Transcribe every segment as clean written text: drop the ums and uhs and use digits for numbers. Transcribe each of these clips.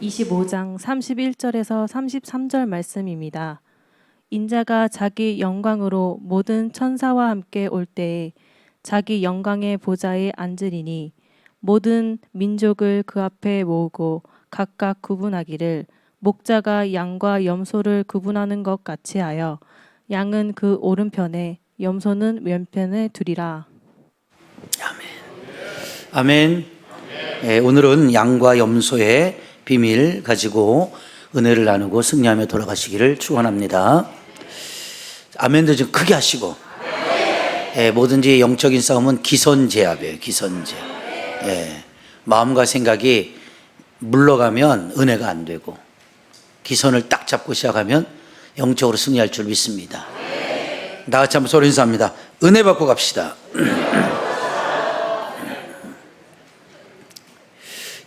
25장 31절에서 33절 말씀입니다. 인자가 자기 영광으로 모든 천사와 함께 올 때에 자기 영광의 보좌에 앉으리니 모든 민족을 그 앞에 모으고 각각 구분하기를 목자가 양과 염소를 구분하는 것 같이 하여 양은 그 오른편에 염소는 왼편에 두리라. 아멘. 오늘은 양과 염소의 비밀 가지고 은혜를 나누고 승리하며 돌아가시기를 축원합니다. 아멘도 좀 크게 하시고. 뭐든지 영적인 싸움은 기선제압이에요. 기선제압. 마음과 생각이 물러가면 은혜가 안 되고, 기선을 딱 잡고 시작하면 영적으로 승리할 줄 믿습니다. 다 같이 한번 소리 인사합니다. 은혜 받고 갑시다.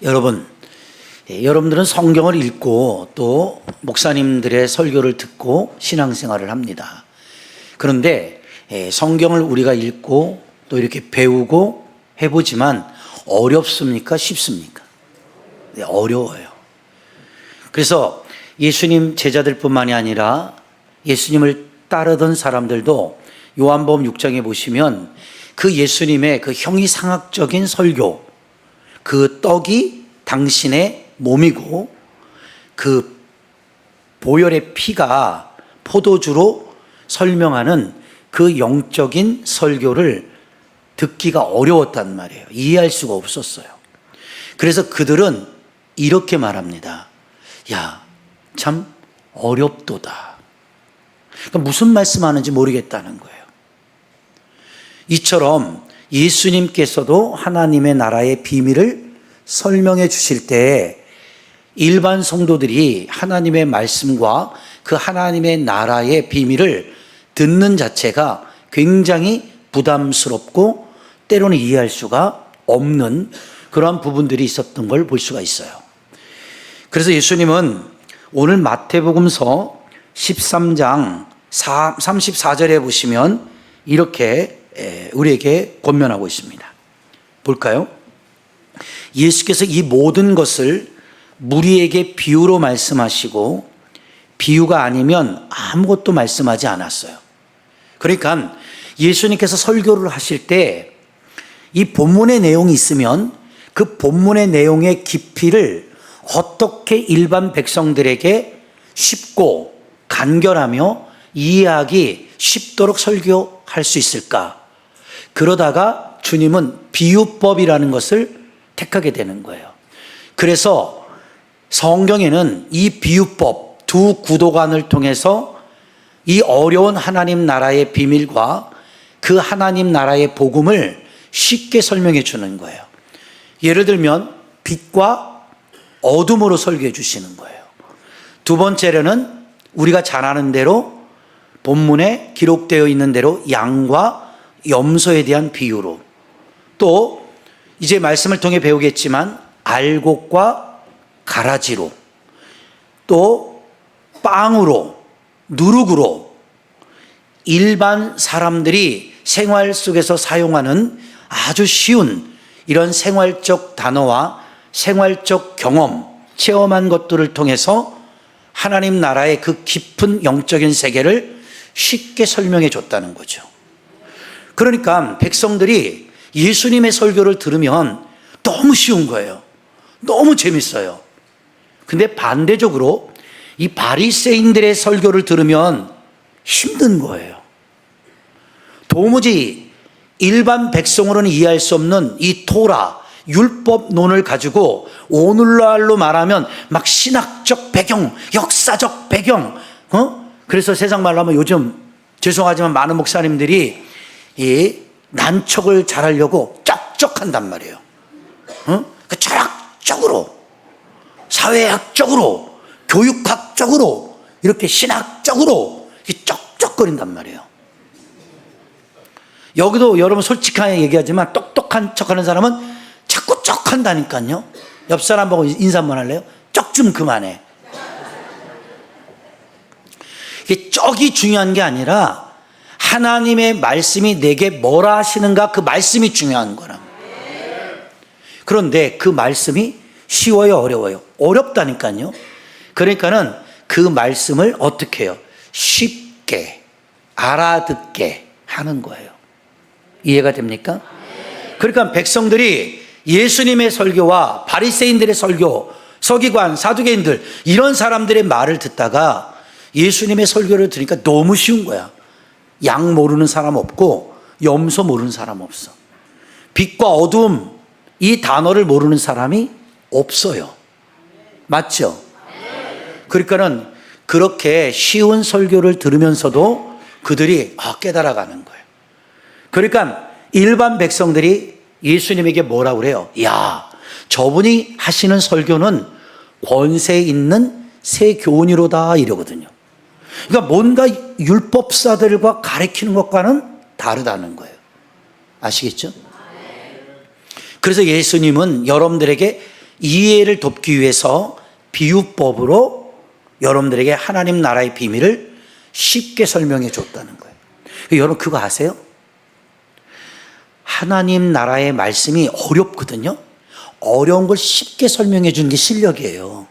여러분들은 성경을 읽고 또 목사님들의 설교를 듣고 신앙생활을 합니다. 그런데 성경을 우리가 읽고 또 이렇게 배우고 해보지만 어렵습니까? 쉽습니까? 네, 어려워요. 그래서 예수님 제자들뿐만이 아니라 예수님을 따르던 사람들도 요한복음 6장에 보시면 그 예수님의 그 형이상학적인 설교, 그 떡이 당신의 몸이고 그 보혈의 피가 포도주로 설명하는 그 영적인 설교를 듣기가 어려웠단 말이에요. 이해할 수가 없었어요. 그래서 그들은 이렇게 말합니다. 야, 참 어렵도다. 그러니까 무슨 말씀하는지 모르겠다는 거예요. 이처럼 예수님께서도 하나님의 나라의 비밀을 설명해 주실 때 일반 성도들이 하나님의 말씀과 그 하나님의 나라의 비밀을 듣는 자체가 굉장히 부담스럽고 때로는 이해할 수가 없는 그러한 부분들이 있었던 걸 볼 수가 있어요. 그래서 예수님은 오늘 마태복음서 13장 34절에 보시면 이렇게 우리에게 권면하고 있습니다. 볼까요? 예수께서 이 모든 것을 무리에게 비유로 말씀하시고 비유가 아니면 아무것도 말씀하지 않았어요. 그러니까 예수님께서 설교를 하실 때 이 본문의 내용이 있으면 그 본문의 내용의 깊이를 어떻게 일반 백성들에게 쉽고 간결하며 이해하기 쉽도록 설교할 수 있을까? 그러다가 주님은 비유법이라는 것을 택하게 되는 거예요. 그래서 성경에는 이 비유법 두 구도관을 통해서 이 어려운 하나님 나라의 비밀과 그 하나님 나라의 복음을 쉽게 설명해 주는 거예요. 예를 들면 빛과 어둠으로 설교해 주시는 거예요. 두 번째로는 우리가 잘 아는 대로 본문에 기록되어 있는 대로 양과 염소에 대한 비유로, 또 이제 말씀을 통해 배우겠지만 알곡과 가라지로, 또 빵으로, 누룩으로 일반 사람들이 생활 속에서 사용하는 아주 쉬운 이런 생활적 단어와 생활적 경험, 체험한 것들을 통해서 하나님 나라의 그 깊은 영적인 세계를 쉽게 설명해 줬다는 거죠. 그러니까 백성들이 예수님의 설교를 들으면 너무 쉬운 거예요. 너무 재밌어요. 근데 반대적으로 이 바리새인들의 설교를 들으면 힘든 거예요. 도무지 일반 백성으로는 이해할 수 없는 이 토라, 율법론을 가지고 오늘날로 말하면 막 신학적 배경, 역사적 배경, 그래서 세상 말로 하면 요즘 죄송하지만 많은 목사님들이 이 난척을 잘하려고 쩍쩍한단 말이에요. 그 철학적으로, 사회학적으로, 교육학적으로, 이렇게 신학적으로 쩍쩍거린단 말이에요. 여기도 여러분 솔직하게 얘기하지만 똑똑한 척하는 사람은 자꾸 쩍한다니까요. 옆 사람 보고 인사 한번 할래요? 쩍 좀 그만해. 이게 쩍이 중요한 게 아니라 하나님의 말씀이 내게 뭐라 하시는가, 그 말씀이 중요한 거라. 그런데 그 말씀이 쉬워요, 어려워요? 어렵다니까요. 그러니까는 그 말씀을 어떻게 해요? 쉽게 알아듣게 하는 거예요. 이해가 됩니까? 그러니까 백성들이 예수님의 설교와 바리새인들의 설교, 서기관, 사두개인들 이런 사람들의 말을 듣다가 예수님의 설교를 들으니까 너무 쉬운 거야. 양 모르는 사람 없고 염소 모르는 사람 없어. 빛과 어둠 이 단어를 모르는 사람이 없어요. 맞죠? 그러니까는 그렇게 쉬운 설교를 들으면서도 그들이 깨달아가는 거예요. 그러니까 일반 백성들이 예수님에게 뭐라고 그래요? 야, 저분이 하시는 설교는 권세 있는 새 교훈이로다 이러거든요. 그러니까 뭔가 율법사들과 가르치는 것과는 다르다는 거예요. 아시겠죠? 그래서 예수님은 여러분들에게 이해를 돕기 위해서 비유법으로 여러분들에게 하나님 나라의 비밀을 쉽게 설명해 줬다는 거예요. 여러분 그거 아세요? 하나님 나라의 말씀이 어렵거든요. 어려운 걸 쉽게 설명해 주는 게 실력이에요.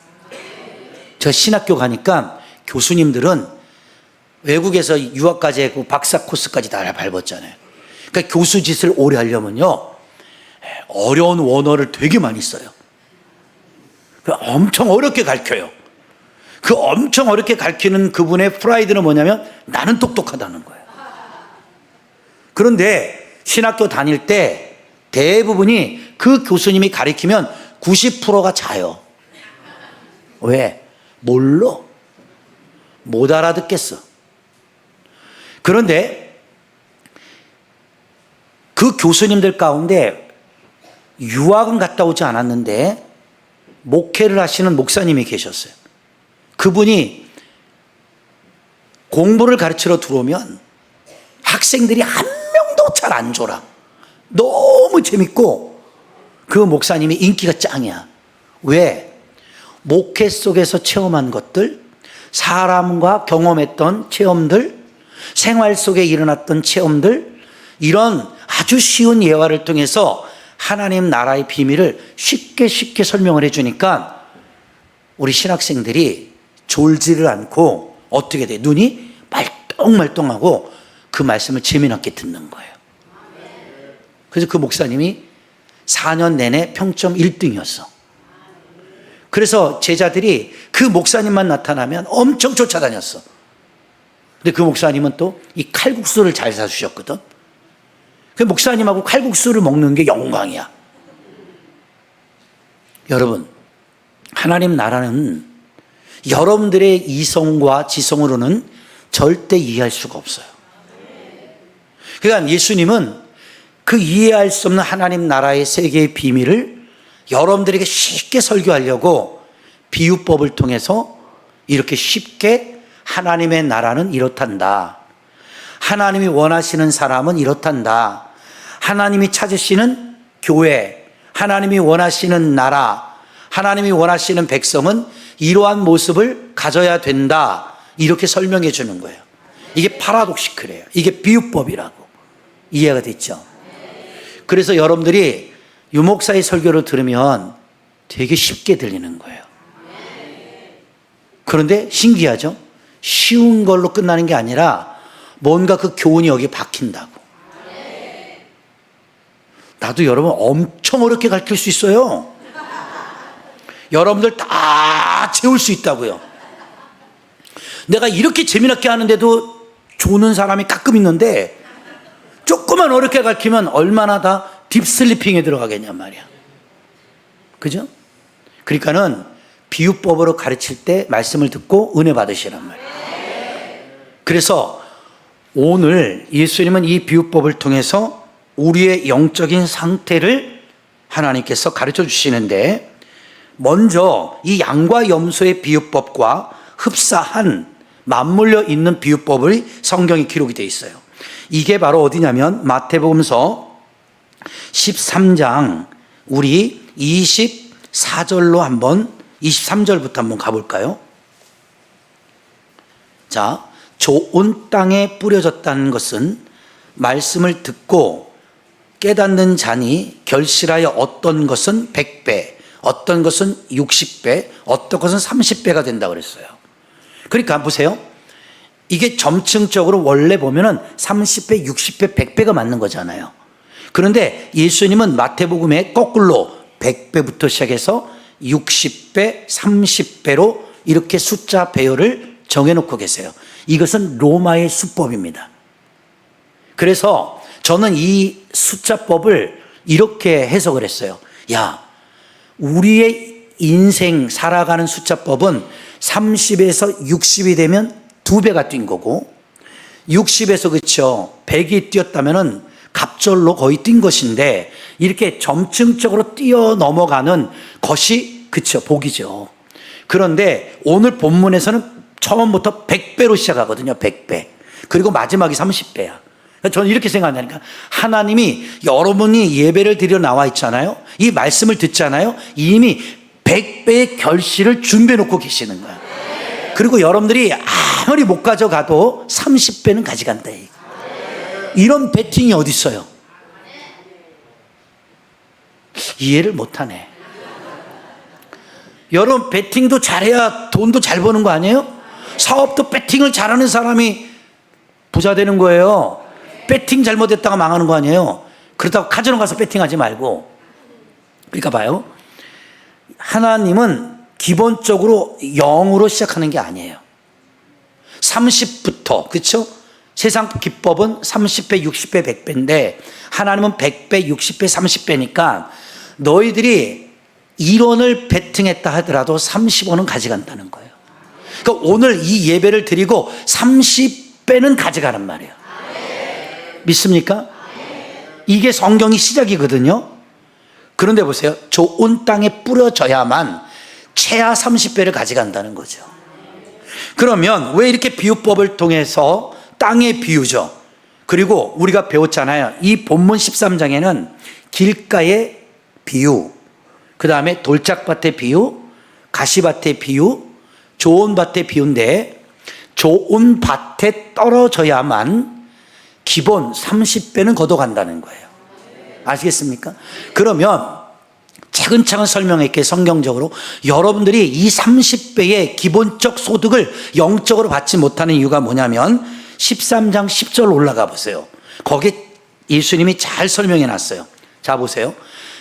제가 신학교 가니까 교수님들은 외국에서 유학까지 하고 박사 코스까지 다 밟았잖아요. 그러니까 교수 짓을 오래 하려면요 어려운 원어를 되게 많이 써요. 엄청 어렵게 가르쳐요. 그 엄청 어렵게 가르치는 그분의 프라이드는 뭐냐면 나는 똑똑하다는 거예요. 그런데 신학교 다닐 때 대부분이 그 교수님이 가르치면 90%가 자요. 왜? 몰라. 못 알아듣겠어. 그런데 그 교수님들 가운데 유학은 갔다 오지 않았는데 목회를 하시는 목사님이 계셨어요. 그분이 공부를 가르치러 들어오면 학생들이 한 명도 잘 안 졸아. 너무 재밌고 그 목사님이 인기가 짱이야. 왜? 목회 속에서 체험한 것들, 사람과 경험했던 체험들, 생활 속에 일어났던 체험들, 이런 아주 쉬운 예화를 통해서 하나님 나라의 비밀을 쉽게 설명을 해주니까 우리 신학생들이 졸지를 않고 어떻게 돼? 눈이 말똥말똥하고 그 말씀을 재미나게 듣는 거예요. 그래서 그 목사님이 4년 내내 평점 1등이었어. 그래서 제자들이 그 목사님만 나타나면 엄청 쫓아다녔어. 근데 그 목사님은 또 이 칼국수를 잘 사주셨거든. 그 목사님하고 칼국수를 먹는 게 영광이야. 여러분, 하나님 나라는 여러분들의 이성과 지성으로는 절대 이해할 수가 없어요. 그러니까 예수님은 그 이해할 수 없는 하나님 나라의 세계의 비밀을 여러분들에게 쉽게 설교하려고 비유법을 통해서 이렇게 쉽게 하나님의 나라는 이렇단다. 하나님이 원하시는 사람은 이렇단다. 하나님이 찾으시는 교회, 하나님이 원하시는 나라, 하나님이 원하시는 백성은 이러한 모습을 가져야 된다. 이렇게 설명해 주는 거예요. 이게 파라독시클이에요. 이게 비유법이라고. 이해가 됐죠? 그래서 여러분들이 유목사의 설교를 들으면 되게 쉽게 들리는 거예요. 그런데 신기하죠? 쉬운 걸로 끝나는 게 아니라 뭔가 그 교훈이 여기에 박힌다고. 나도 여러분 엄청 어렵게 가르칠 수 있어요. 여러분들 다 채울 수 있다고요. 내가 이렇게 재미나게 하는데도 조는 사람이 가끔 있는데 조금만 어렵게 가르치면 얼마나 다 딥슬리핑에 들어가겠냔 말이야. 그죠? 그러니까는 비유법으로 가르칠 때 말씀을 듣고 은혜 받으시란 말이야. 그래서 오늘 예수님은 이 비유법을 통해서 우리의 영적인 상태를 하나님께서 가르쳐 주시는데, 먼저 이 양과 염소의 비유법과 흡사한 맞물려 있는 비유법의 성경에 기록이 되어 있어요. 이게 바로 어디냐면 마태복음서 13장 우리 24절로 한번 23절부터 한번 가볼까요? 자, 좋은 땅에 뿌려졌다는 것은 말씀을 듣고 깨닫는 자니 결실하여 어떤 것은 100배, 어떤 것은 60배, 어떤 것은 30배가 된다고 그랬어요. 그러니까 보세요. 이게 점층적으로 원래 보면은 30배, 60배, 100배가 맞는 거잖아요. 그런데 예수님은 마태복음에 거꾸로 100배부터 시작해서 60배, 30배로 이렇게 숫자 배열을 정해놓고 계세요. 이것은 로마의 수법입니다. 그래서 저는 이 숫자법을 이렇게 해석을 했어요. 야, 우리의 인생 살아가는 숫자법은 30에서 60이 되면 2배가 뛴 거고, 60에서 그쵸 100이 뛰었다면은 갑절로 거의 뛴 것인데, 이렇게 점층적으로 뛰어 넘어가는 것이 그쵸 복이죠. 그런데 오늘 본문에서는 처음부터 100배로 시작하거든요. 100배. 그리고 마지막이 30배야. 저는 이렇게 생각하니까 하나님이 여러분이 예배를 드리러 나와 있잖아요. 이 말씀을 듣잖아요. 이미 100배의 결실을 준비해 놓고 계시는 거야. 그리고 여러분들이 아무리 못 가져가도 30배는 가져간다. 이런 배팅이 어디 있어요? 이해를 못하네. 여러분, 배팅도 잘해야 돈도 잘 버는 거 아니에요? 사업도 배팅을 잘하는 사람이 부자 되는 거예요. 배팅 잘못했다가 망하는 거 아니에요? 그렇다고 카지노 가서 배팅하지 말고. 그러니까 봐요. 하나님은 기본적으로 0으로 시작하는 게 아니에요. 30부터, 그렇죠? 세상 기법은 30배, 60배, 100배인데 하나님은 100배, 60배, 30배니까 너희들이 1원을 베팅했다 하더라도 30원은 가져간다는 거예요. 그러니까 오늘 이 예배를 드리고 30배는 가져가란 말이에요. 믿습니까? 이게 성경이 시작이거든요. 그런데 보세요. 좋은 땅에 뿌려져야만 최하 30배를 가져간다는 거죠. 그러면 왜 이렇게 비유법을 통해서 땅의 비유죠. 그리고 우리가 배웠잖아요. 이 본문 13장에는 길가의 비유, 그 다음에 돌짝밭의 비유, 가시밭의 비유, 좋은 밭의 비유인데, 좋은 밭에 떨어져야만 기본 30배는 걷어간다는 거예요. 아시겠습니까? 그러면 차근차근 설명할게요. 성경적으로 여러분들이 이 30배의 기본적 소득을 영적으로 받지 못하는 이유가 뭐냐면 13장 10절 올라가 보세요. 거기 예수님이 잘 설명해 놨어요. 자 보세요.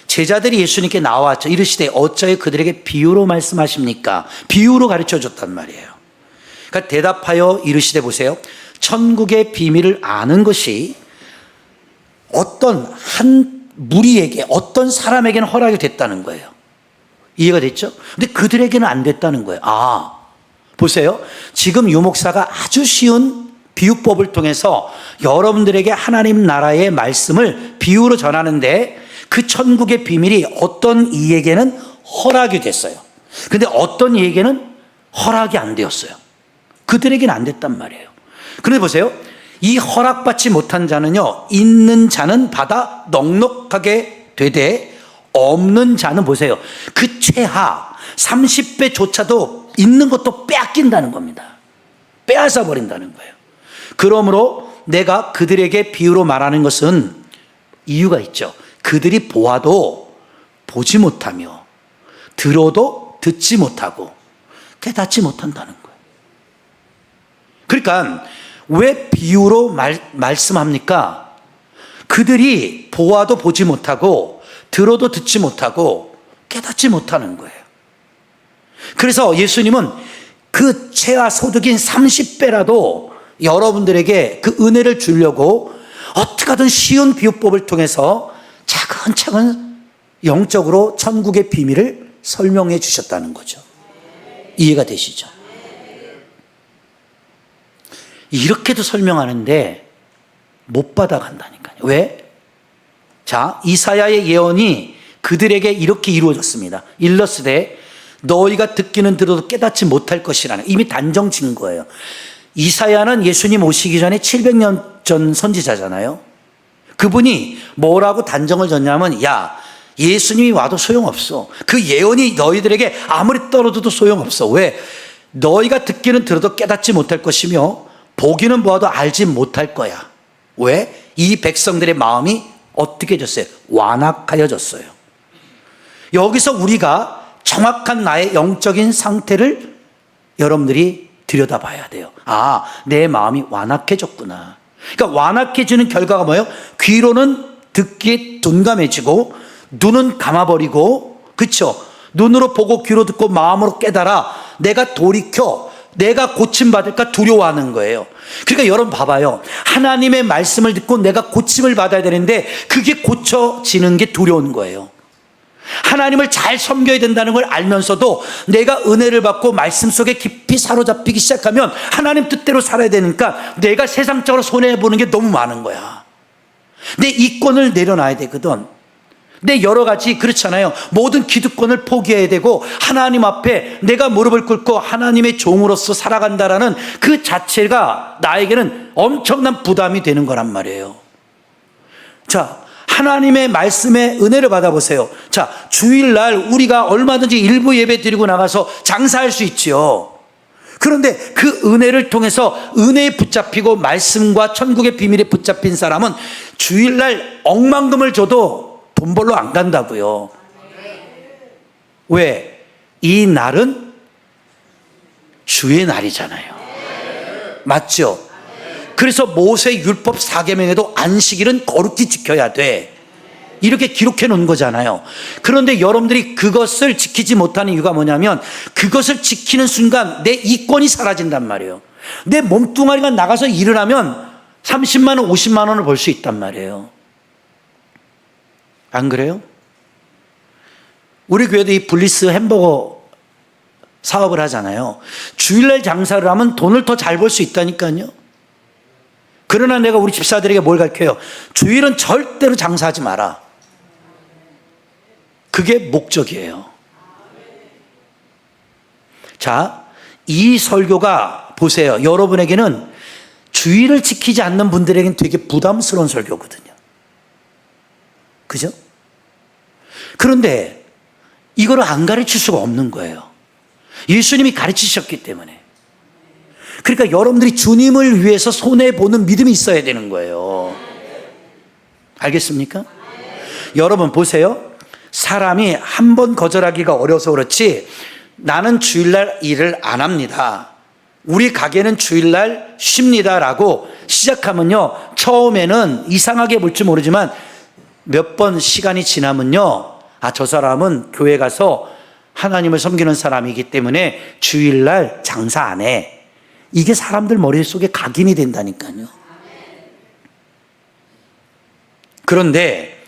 제자들이 예수님께 나왔죠. 이르시되 어찌하여 그들에게 비유로 말씀하십니까? 비유로 가르쳐 줬단 말이에요. 그러니까 대답하여 이르시되 보세요. 천국의 비밀을 아는 것이 어떤 한 무리에게, 어떤 사람에게는 허락이 됐다는 거예요. 이해가 됐죠? 근데 그들에게는 안 됐다는 거예요. 아, 보세요. 지금 유목사가 아주 쉬운 비유법을 통해서 여러분들에게 하나님 나라의 말씀을 비유로 전하는데, 그 천국의 비밀이 어떤 이에게는 허락이 됐어요. 근데 어떤 이에게는 허락이 안 되었어요. 그들에게는 안 됐단 말이에요. 그런데 보세요. 이 허락받지 못한 자는요, 있는 자는 받아 넉넉하게 되되 없는 자는 보세요. 그 최하 30배조차도 있는 것도 빼앗긴다는 겁니다. 빼앗아 버린다는 거예요. 그러므로 내가 그들에게 비유로 말하는 것은 이유가 있죠. 그들이 보아도 보지 못하며 들어도 듣지 못하고 깨닫지 못한다는 거예요. 그러니까 왜 비유로 말씀합니까? 그들이 보아도 보지 못하고 들어도 듣지 못하고 깨닫지 못하는 거예요. 그래서 예수님은 그 최하 소득인 30배라도 여러분들에게 그 은혜를 주려고 어떻게 하든 쉬운 비유법을 통해서 차근차근 영적으로 천국의 비밀을 설명해 주셨다는 거죠. 이해가 되시죠? 이렇게도 설명하는데 못 받아간다니까요. 왜? 자, 이사야의 예언이 그들에게 이렇게 이루어졌습니다. 일러스되 너희가 듣기는 들어도 깨닫지 못할 것이라는, 이미 단정 지은 거예요. 이사야는 예수님 오시기 전에 700년 전 선지자잖아요. 그분이 뭐라고 단정을 졌냐면, 야, 예수님이 와도 소용없어. 그 예언이 너희들에게 아무리 떨어져도 소용없어. 왜? 너희가 듣기는 들어도 깨닫지 못할 것이며 보기는 보아도 알지 못할 거야. 왜? 이 백성들의 마음이 어떻게 졌어요? 완악하여졌어요. 여기서 우리가 정확한 나의 영적인 상태를 여러분들이 들여다봐야 돼요. 아, 내 마음이 완악해졌구나. 그러니까 완악해지는 결과가 뭐예요? 귀로는 듣기에 둔감해지고 눈은 감아버리고, 그렇죠? 눈으로 보고 귀로 듣고 마음으로 깨달아 내가 돌이켜 내가 고침받을까 두려워하는 거예요. 그러니까 여러분 봐봐요. 하나님의 말씀을 듣고 내가 고침을 받아야 되는데 그게 고쳐지는 게 두려운 거예요. 하나님을 잘 섬겨야 된다는 걸 알면서도 내가 은혜를 받고 말씀 속에 깊이 사로잡히기 시작하면 하나님 뜻대로 살아야 되니까 내가 세상적으로 손해보는 게 너무 많은 거야. 내 이권을 내려놔야 되거든. 내 여러 가지, 그렇잖아요. 모든 기득권을 포기해야 되고 하나님 앞에 내가 무릎을 꿇고 하나님의 종으로서 살아간다라는 그 자체가 나에게는 엄청난 부담이 되는 거란 말이에요. 자, 하나님의 말씀에 은혜를 받아보세요. 자, 주일날 우리가 얼마든지 일부 예배 드리고 나가서 장사할 수 있지요. 그런데 그 은혜를 통해서 은혜에 붙잡히고 말씀과 천국의 비밀에 붙잡힌 사람은 주일날 억만금을 줘도 돈 벌러 안 간다고요. 왜? 이 날은 주의 날이잖아요. 맞죠? 그래서 모세 율법 4계명에도 안식일은 거룩히 지켜야 돼. 이렇게 기록해 놓은 거잖아요. 그런데 여러분들이 그것을 지키지 못하는 이유가 뭐냐면 그것을 지키는 순간 내 이권이 사라진단 말이에요. 내 몸뚱아리가 나가서 일을 하면 30만 원, 50만 원을 벌 수 있단 말이에요. 안 그래요? 우리 교회도 이 블리스 햄버거 사업을 하잖아요. 주일날 장사를 하면 돈을 더 잘 벌 수 있다니까요. 그러나 내가 우리 집사들에게 뭘 가르쳐요? 주일은 절대로 장사하지 마라. 그게 목적이에요. 자, 이 설교가 보세요. 여러분에게는 주일을 지키지 않는 분들에게는 되게 부담스러운 설교거든요. 그죠? 그런데 이거를 안 가르칠 수가 없는 거예요. 예수님이 가르치셨기 때문에. 그러니까 여러분들이 주님을 위해서 손해보는 믿음이 있어야 되는 거예요. 알겠습니까? 여러분 보세요. 사람이 한 번 거절하기가 어려워서 그렇지 나는 주일날 일을 안 합니다. 우리 가게는 주일날 쉽니다라고 시작하면요. 처음에는 이상하게 볼지 모르지만 몇 번 시간이 지나면요. 아, 저 사람은 교회 가서 하나님을 섬기는 사람이기 때문에 주일날 장사 안 해. 이게 사람들 머릿속에 각인이 된다니까요. 그런데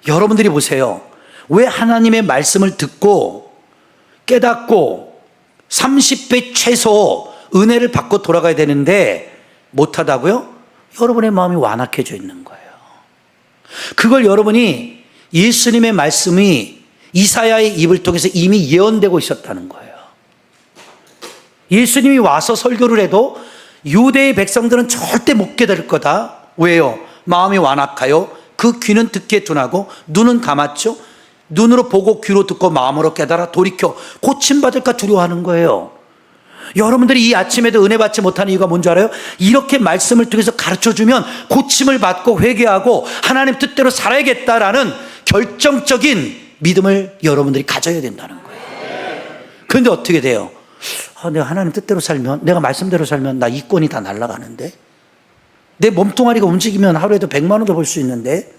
여러분들이 보세요. 왜 하나님의 말씀을 듣고 깨닫고 30배 최소 은혜를 받고 돌아가야 되는데 못하다고요? 여러분의 마음이 완악해져 있는 거예요. 그걸 여러분이 예수님의 말씀이 이사야의 입을 통해서 이미 예언되고 있었다는 거예요. 예수님이 와서 설교를 해도 유대의 백성들은 절대 못 깨달을 거다. 왜요? 마음이 완악하여 그 귀는 듣기에 둔하고 눈은 감았죠. 눈으로 보고 귀로 듣고 마음으로 깨달아 돌이켜 고침받을까 두려워하는 거예요. 여러분들이 이 아침에도 은혜 받지 못하는 이유가 뭔지 알아요? 이렇게 말씀을 통해서 가르쳐주면 고침을 받고 회개하고 하나님 뜻대로 살아야겠다라는 결정적인 믿음을 여러분들이 가져야 된다는 거예요. 그런데 어떻게 돼요? 내가 하나님 뜻대로 살면, 내가 말씀대로 살면 나 이권이 다 날아가는데, 내 몸뚱아리가 움직이면 하루에도 100만 원도 벌 수 있는데.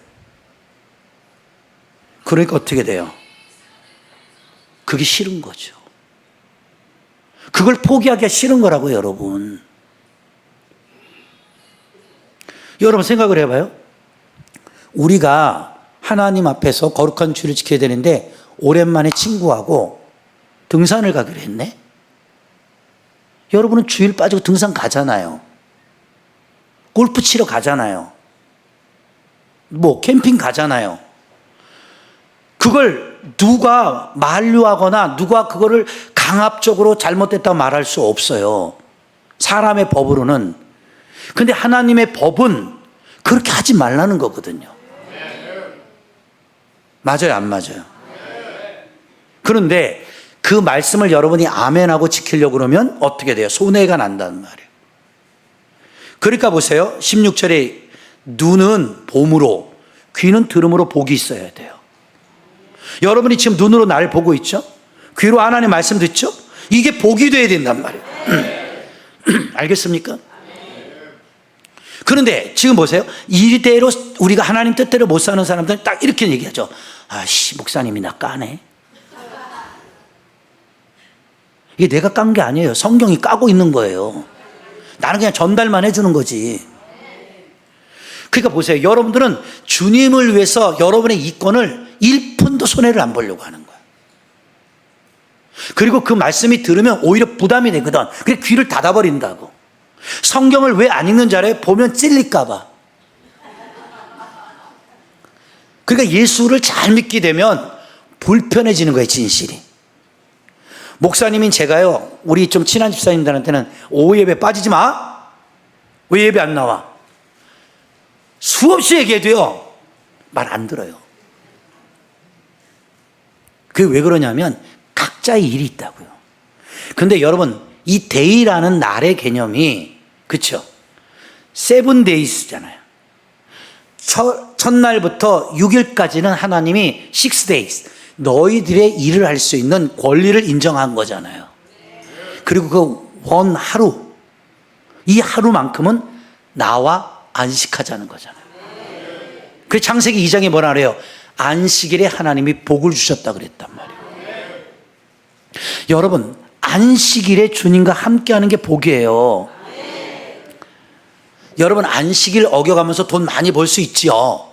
그러니까 어떻게 돼요? 그게 싫은 거죠. 그걸 포기하기가 싫은 거라고요, 여러분. 여러분 생각을 해봐요. 우리가 하나님 앞에서 거룩한 주를 지켜야 되는데 오랜만에 친구하고 등산을 가기로 했네. 여러분은 주일 빠지고 등산 가잖아요. 골프 치러 가잖아요. 뭐 캠핑 가잖아요. 그걸 누가 만류하거나 누가 그거를 강압적으로 잘못됐다고 말할 수 없어요. 사람의 법으로는. 근데 하나님의 법은 그렇게 하지 말라는 거거든요. 맞아요, 안 맞아요? 그런데 그 말씀을 여러분이 아멘하고 지키려고 그러면 어떻게 돼요? 손해가 난다는 말이에요. 그러니까 보세요. 16절에 눈은 봄으로, 귀는 들음으로 복이 있어야 돼요. 여러분이 지금 눈으로 나를 보고 있죠? 귀로 하나님 말씀 듣죠? 이게 복이 돼야 된단 말이에요. 알겠습니까? 그런데 지금 보세요. 이대로 우리가 하나님 뜻대로 못 사는 사람들은 딱 이렇게 얘기하죠. 아씨, 목사님이 나 까네. 이게 내가 깐 게 아니에요. 성경이 까고 있는 거예요. 나는 그냥 전달만 해주는 거지. 그러니까 보세요. 여러분들은 주님을 위해서 여러분의 이권을 1푼도 손해를 안 보려고 하는 거예요. 그리고 그 말씀이 들으면 오히려 부담이 되거든. 그래 귀를 닫아버린다고. 성경을 왜 안 읽는 줄 알아요? 보면 찔릴까 봐. 그러니까 예수를 잘 믿게 되면 불편해지는 거예요, 진실이. 목사님인 제가요, 우리 좀 친한 집사님들한테는 오후 예배 빠지지 마. 왜 예배 안 나와? 수없이 얘기해도요, 말 안 들어요. 그게 왜 그러냐면 각자의 일이 있다고요. 그런데 여러분, 이 데이라는 날의 개념이, 그쵸? 세븐데이스잖아요. 첫날부터 6일까지는 하나님이 6days, 너희들의 일을 할 수 있는 권리를 인정한 거잖아요. 그리고 그 원 하루, 이 하루만큼은 나와 안식하자는 거잖아요. 그 창세기 2장에 뭐라 그래요? 안식일에 하나님이 복을 주셨다 그랬단 말이에요. 여러분, 안식일에 주님과 함께하는 게 복이에요. 여러분, 안식일 어겨가면서 돈 많이 벌 수 있지요.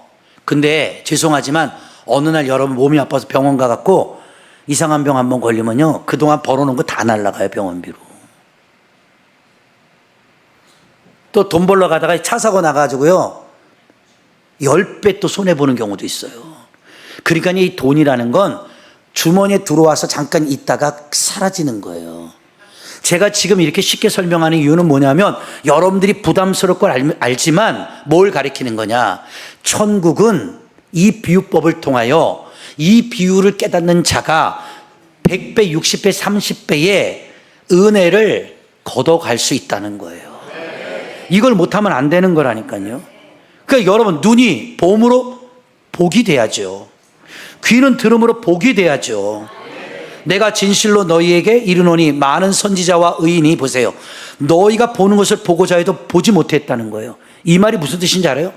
근데 죄송하지만 어느 날 여러분 몸이 아파서 병원 가갖고 이상한 병 한번 걸리면요, 그동안 벌어놓은 거 다 날라가요, 병원비로. 또 돈 벌러 가다가 차 사고 나가지고요, 10배 또 손해보는 경우도 있어요. 그러니까 이 돈이라는 건 주머니에 들어와서 잠깐 있다가 사라지는 거예요. 제가 지금 이렇게 쉽게 설명하는 이유는 뭐냐면, 여러분들이 부담스러울 걸 알지만 뭘 가리키는 거냐. 천국은 이 비유법을 통하여 이 비유를 깨닫는 자가 100배, 60배, 30배의 은혜를 걷어갈 수 있다는 거예요. 이걸 못하면 안 되는 거라니까요. 그러니까 여러분, 눈이 봄으로 복이 돼야죠. 귀는 들음으로 복이 돼야죠. 내가 진실로 너희에게 이르노니 많은 선지자와 의인이, 보세요, 너희가 보는 것을 보고자 해도 보지 못했다는 거예요. 이 말이 무슨 뜻인지 알아요?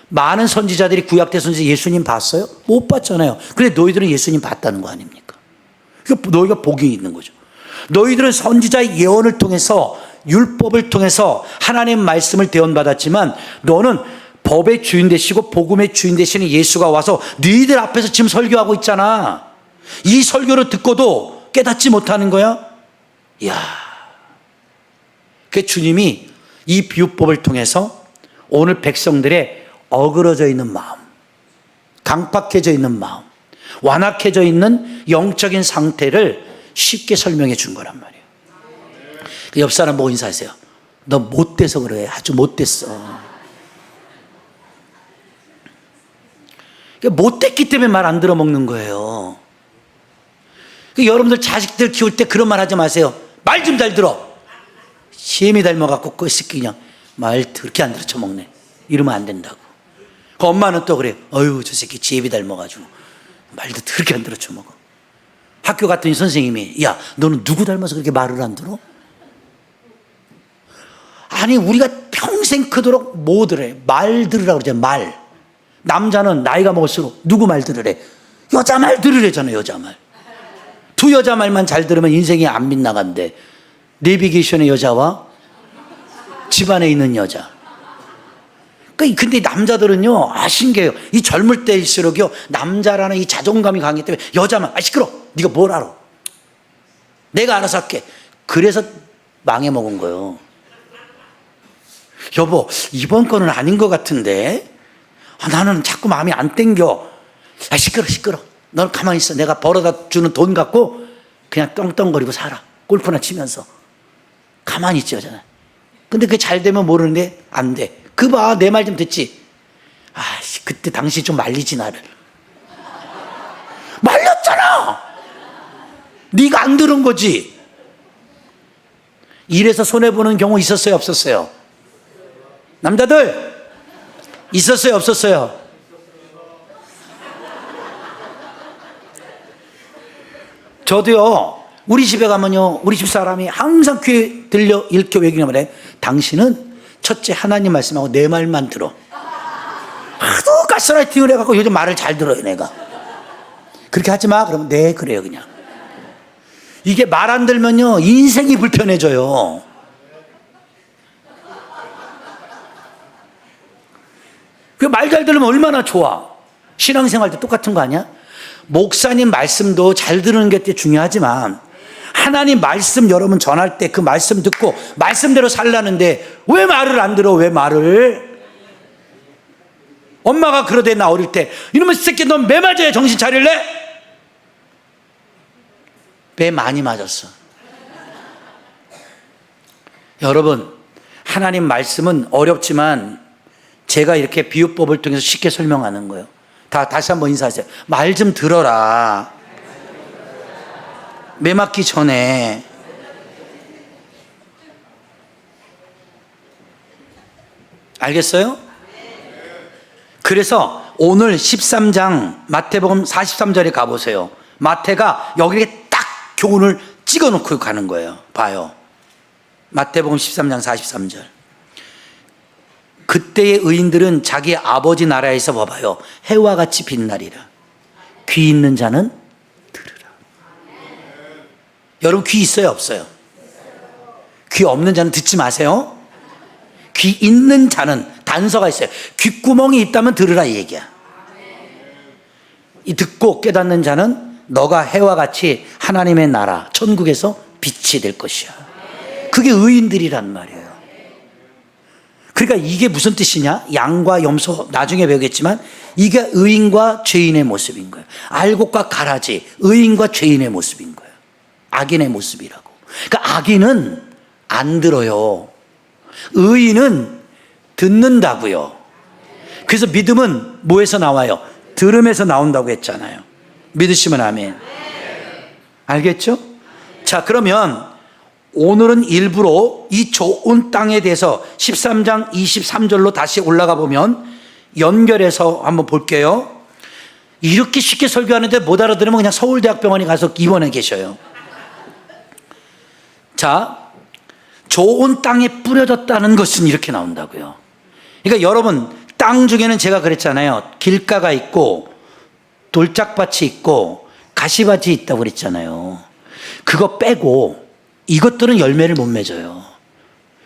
많은 선지자들이 구약대 선지자 예수님 봤어요? 못 봤잖아요. 근데 너희들은 예수님 봤다는 거 아닙니까? 그러니까 너희가 복이 있는 거죠. 너희들은 선지자의 예언을 통해서, 율법을 통해서 하나님의 말씀을 대언받았지만, 너는 법의 주인 되시고 복음의 주인 되시는 예수가 와서 너희들 앞에서 지금 설교하고 있잖아. 이 설교를 듣고도 깨닫지 못하는 거야? 이야. 그 주님이 이 비유법을 통해서 오늘 백성들의 어그러져 있는 마음, 강팍해져 있는 마음, 완악해져 있는 영적인 상태를 쉽게 설명해 준 거란 말이에요. 그 옆 사람 보고 인사하세요. 너 못돼서 그래. 아주 못됐어. 못됐기 때문에 말 안 들어먹는 거예요. 여러분들 자식들 키울 때 그런 말 하지 마세요. 말 좀 잘 들어. 시엠이 닮아갖고 그 새끼 그냥 말 그렇게 안 들어 쳐먹네. 이러면 안 된다고. 그 엄마는 또 그래. 어휴, 저 새끼 지혜비 닮아가지고 말도 그렇게 안 들어 쳐먹어. 학교 갔더니 선생님이, 야, 너는 누구 닮아서 그렇게 말을 안 들어? 아니, 우리가 평생 크도록 뭐 들으래? 말 들으라고 그러잖아. 말. 남자는 나이가 먹을수록 누구 말 들으래? 여자 말 들으래잖아. 여자 말. 두 여자 말만 잘 들으면 인생이 안 빗나간대. 내비게이션의 여자와 집안에 있는 여자. 근데 남자들은요, 신기해요. 이 젊을 때일수록요, 남자라는 이 자존감이 강하기 때문에 여자만, 시끄러. 네가 뭘 알아? 내가 알아서 할게. 그래서 망해먹은 거예요. 여보, 이번 거는 아닌 것 같은데? 나는 자꾸 마음이 안 땡겨. 시끄러. 넌 가만히 있어. 내가 벌어다 주는 돈 갖고 그냥 떵떵거리고 살아. 골프나 치면서. 가만히 있지, 여자는. 근데 그게 잘 되면 모르는데 안 돼. 그 봐, 내 말 좀 듣지? 그때 당신 좀 말리지, 나를. 말렸잖아! 네가 안 들은 거지. 이래서 손해보는 경우 있었어요, 없었어요? 남자들 있었어요, 없었어요? 저도요, 우리 집에 가면요, 우리 집 사람이 항상 귀에 들려 읽혀 외기나 말해. 당신은 첫째 하나님 말씀하고 내 말만 들어. 하도 가스라이팅을 해갖고 요즘 말을 잘 들어요, 내가. 그렇게 하지 마. 그러면 네, 그래요, 그냥. 이게 말 안 들면요, 인생이 불편해져요. 그 말 잘 들으면 얼마나 좋아. 신앙생활도 똑같은 거 아니야? 목사님 말씀도 잘 들으는 게 중요하지만 하나님 말씀 여러분 전할 때 그 말씀 듣고 말씀대로 살라는데 왜 말을 안 들어? 왜 말을? 엄마가 그러대, 나 어릴 때. 이놈의 새끼, 넌 매 맞아야 정신 차릴래? 매 많이 맞았어. 여러분, 하나님 말씀은 어렵지만 제가 이렇게 비유법을 통해서 쉽게 설명하는 거예요. 다시 한번 인사하세요. 말 좀 들어라. 매 맞기 전에. 알겠어요? 그래서 오늘 13장 마태복음 43절에 가보세요. 마태가 여기에 딱 교훈을 찍어놓고 가는 거예요. 봐요. 마태복음 13장 43절. 그때의 의인들은 자기 아버지 나라에서 봐봐요. 해와 같이 빛나리라. 귀 있는 자는 들으라. 여러분 귀 있어요, 없어요? 귀 없는 자는 듣지 마세요. 귀 있는 자는 단서가 있어요. 귓구멍이 있다면 들으라, 이 얘기야. 이 듣고 깨닫는 자는 너가 해와 같이 하나님의 나라 천국에서 빛이 될 것이야. 그게 의인들이란 말이에요. 그러니까 이게 무슨 뜻이냐? 양과 염소, 나중에 배우겠지만 이게 의인과 죄인의 모습인 거예요. 알곡과 가라지, 의인과 죄인의 모습인 거예요. 악인의 모습이라고. 그러니까 악인은 안 들어요. 의인은 듣는다고요. 그래서 믿음은 뭐에서 나와요? 들음에서 나온다고 했잖아요. 믿으시면 아멘. 알겠죠? 자, 그러면 오늘은 일부러 이 좋은 땅에 대해서 13장 23절로 다시 올라가 보면 연결해서 한번 볼게요. 이렇게 쉽게 설교하는데 못 알아들으면 그냥 서울대학병원에 가서 입원해 계셔요. 자, 좋은 땅에 뿌려졌다는 것은 이렇게 나온다고요. 그러니까 여러분, 땅 중에는 제가 그랬잖아요. 길가가 있고 돌짝밭이 있고 가시밭이 있다고 그랬잖아요. 그거 빼고 이것들은 열매를 못 맺어요.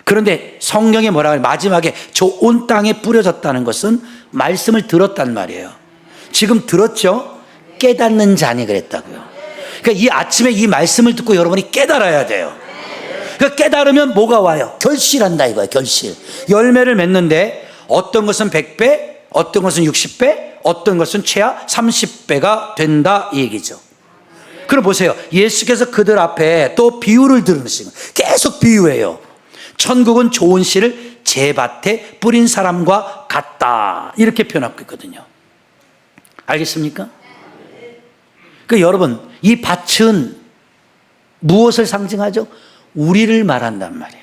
그런데 성경에 뭐라 그래요? 마지막에 좋은 땅에 뿌려졌다는 것은 말씀을 들었단 말이에요. 지금 들었죠? 깨닫는 자니 그랬다고요. 그러니까 이 아침에 이 말씀을 듣고 여러분이 깨달아야 돼요. 그러니까 깨달으면 뭐가 와요? 결실한다 이거예요. 결실. 열매를 맺는데 어떤 것은 100배, 어떤 것은 60배, 어떤 것은 최하 30배가 된다 이 얘기죠. 그럼 보세요. 예수께서 그들 앞에 또 비유를 들으시고 계속 비유해요. 천국은 좋은 씨를 제 밭에 뿌린 사람과 같다 이렇게 표현하고 있거든요. 알겠습니까? 그러니까 여러분, 이 밭은 무엇을 상징하죠? 우리를 말한단 말이에요.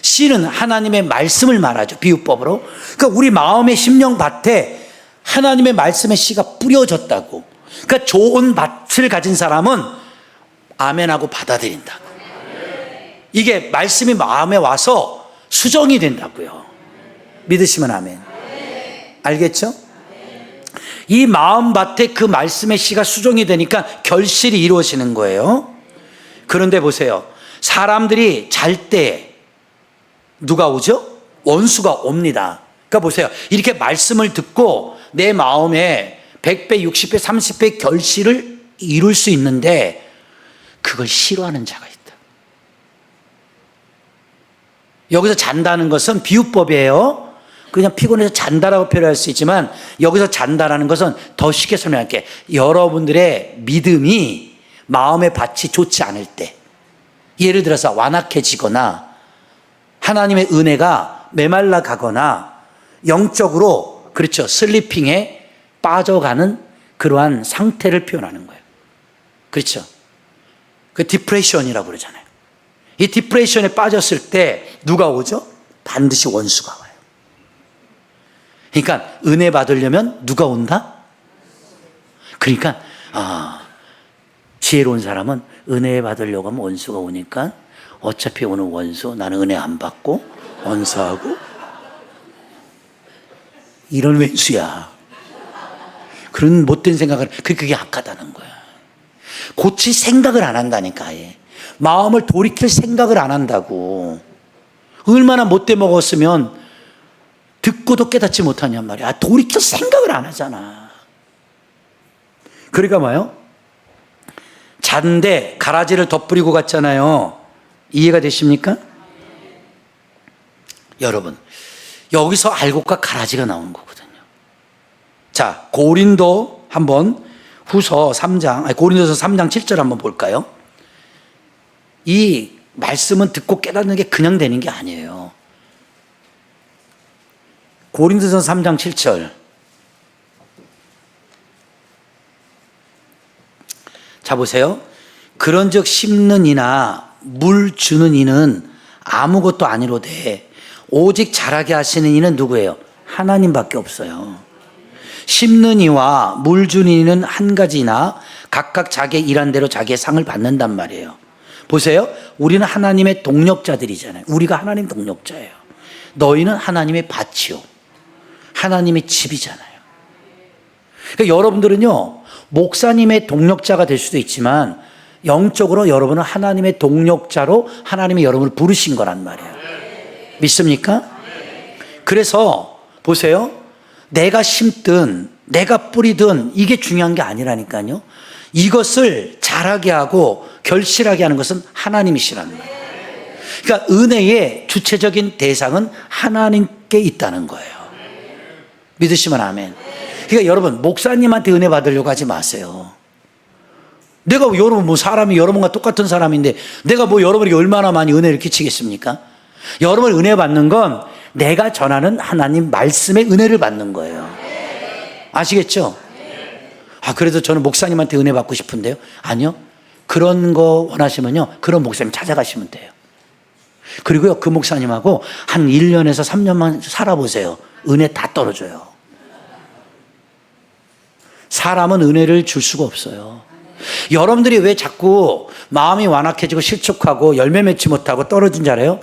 씨는 하나님의 말씀을 말하죠. 비유법으로. 그러니까 우리 마음의 심령 밭에 하나님의 말씀의 씨가 뿌려졌다고. 그러니까 좋은 밭을 가진 사람은 아멘하고 받아들인다고. 이게 말씀이 마음에 와서 수정이 된다고요. 믿으시면 아멘. 알겠죠? 이 마음밭에 그 말씀의 씨가 수정이 되니까 결실이 이루어지는 거예요. 그런데 보세요. 사람들이 잘 때 누가 오죠? 원수가 옵니다. 그러니까 보세요. 이렇게 말씀을 듣고 내 마음에 100배, 60배, 30배 결실을 이룰 수 있는데 그걸 싫어하는 자가 있다. 여기서 잔다는 것은 비유법이에요. 그냥 피곤해서 잔다라고 표현할 수 있지만 여기서 잔다라는 것은 더 쉽게 설명할게. 여러분들의 믿음이 마음의 밭이 좋지 않을 때, 예를 들어서 완악해지거나 하나님의 은혜가 메말라 가거나 영적으로 그렇죠 슬리핑에 빠져가는 그러한 상태를 표현하는 거예요. 그렇죠? 그 디프레션이라고 그러잖아요. 이 디프레션에 빠졌을 때 누가 오죠? 반드시 원수가 와요. 그러니까 은혜 받으려면 누가 온다? 그러니까 지혜로운 사람은 은혜 받으려고 하면 원수가 오니까 어차피 오는 원수 나는 은혜 안 받고 원수하고 이런 왼수야. 그런 못된 생각을 그게 악하다는 거야. 고칠 생각을 안 한다니까. 아예 마음을 돌이킬 생각을 안 한다고. 얼마나 못돼 먹었으면 듣고도 깨닫지 못하냔 말이야. 돌이킬 생각을 안 하잖아. 그러니까 뭐요? 잔데 가라지를 덧뿌리고 갔잖아요. 이해가 되십니까? 여러분, 여기서 알곡과 가라지가 나오는 거거든요. 자, 고린도 한번 후서 3장, 아니 고린도서 3장 7절 한번 볼까요? 이 말씀은 듣고 깨닫는 게 그냥 되는 게 아니에요. 고린도서 3장 7절. 자, 보세요. 그런즉 심는 이나 물 주는 이는 아무것도 아니로되 오직 자라게 하시는 이는 누구예요? 하나님밖에 없어요. 심는 이와 물 주는 이는 한 가지나 각각 자기의 일한 대로 자기의 상을 받는단 말이에요. 보세요. 우리는 하나님의 동력자들이잖아요. 우리가 하나님 동력자예요. 너희는 하나님의 밭이요, 하나님의 집이잖아요. 그러니까 여러분들은요, 목사님의 동력자가 될 수도 있지만 영적으로 여러분은 하나님의 동력자로 하나님이 여러분을 부르신 거란 말이에요. 믿습니까? 그래서 보세요. 내가 심든 내가 뿌리든 이게 중요한 게 아니라니까요. 이것을 자라게 하고 결실하게 하는 것은 하나님이시라는 거예요. 그러니까 은혜의 주체적인 대상은 하나님께 있다는 거예요. 믿으시면 아멘. 그러니까 여러분, 목사님한테 은혜 받으려고 하지 마세요. 내가 여러분 뭐 사람이 여러분과 똑같은 사람인데 내가 뭐 여러분에게 얼마나 많이 은혜를 끼치겠습니까? 여러분 은혜 받는 건 내가 전하는 하나님 말씀의 은혜를 받는 거예요. 아시겠죠? 아, 그래도 저는 목사님한테 은혜 받고 싶은데요. 아니요. 그런 거 원하시면요, 그런 목사님 찾아가시면 돼요. 그리고요, 그 목사님하고 한 1년에서 3년만 살아보세요. 은혜 다 떨어져요. 사람은 은혜를 줄 수가 없어요. 여러분들이 왜 자꾸 마음이 완악해지고 실족하고 열매 맺지 못하고 떨어진 줄 알아요?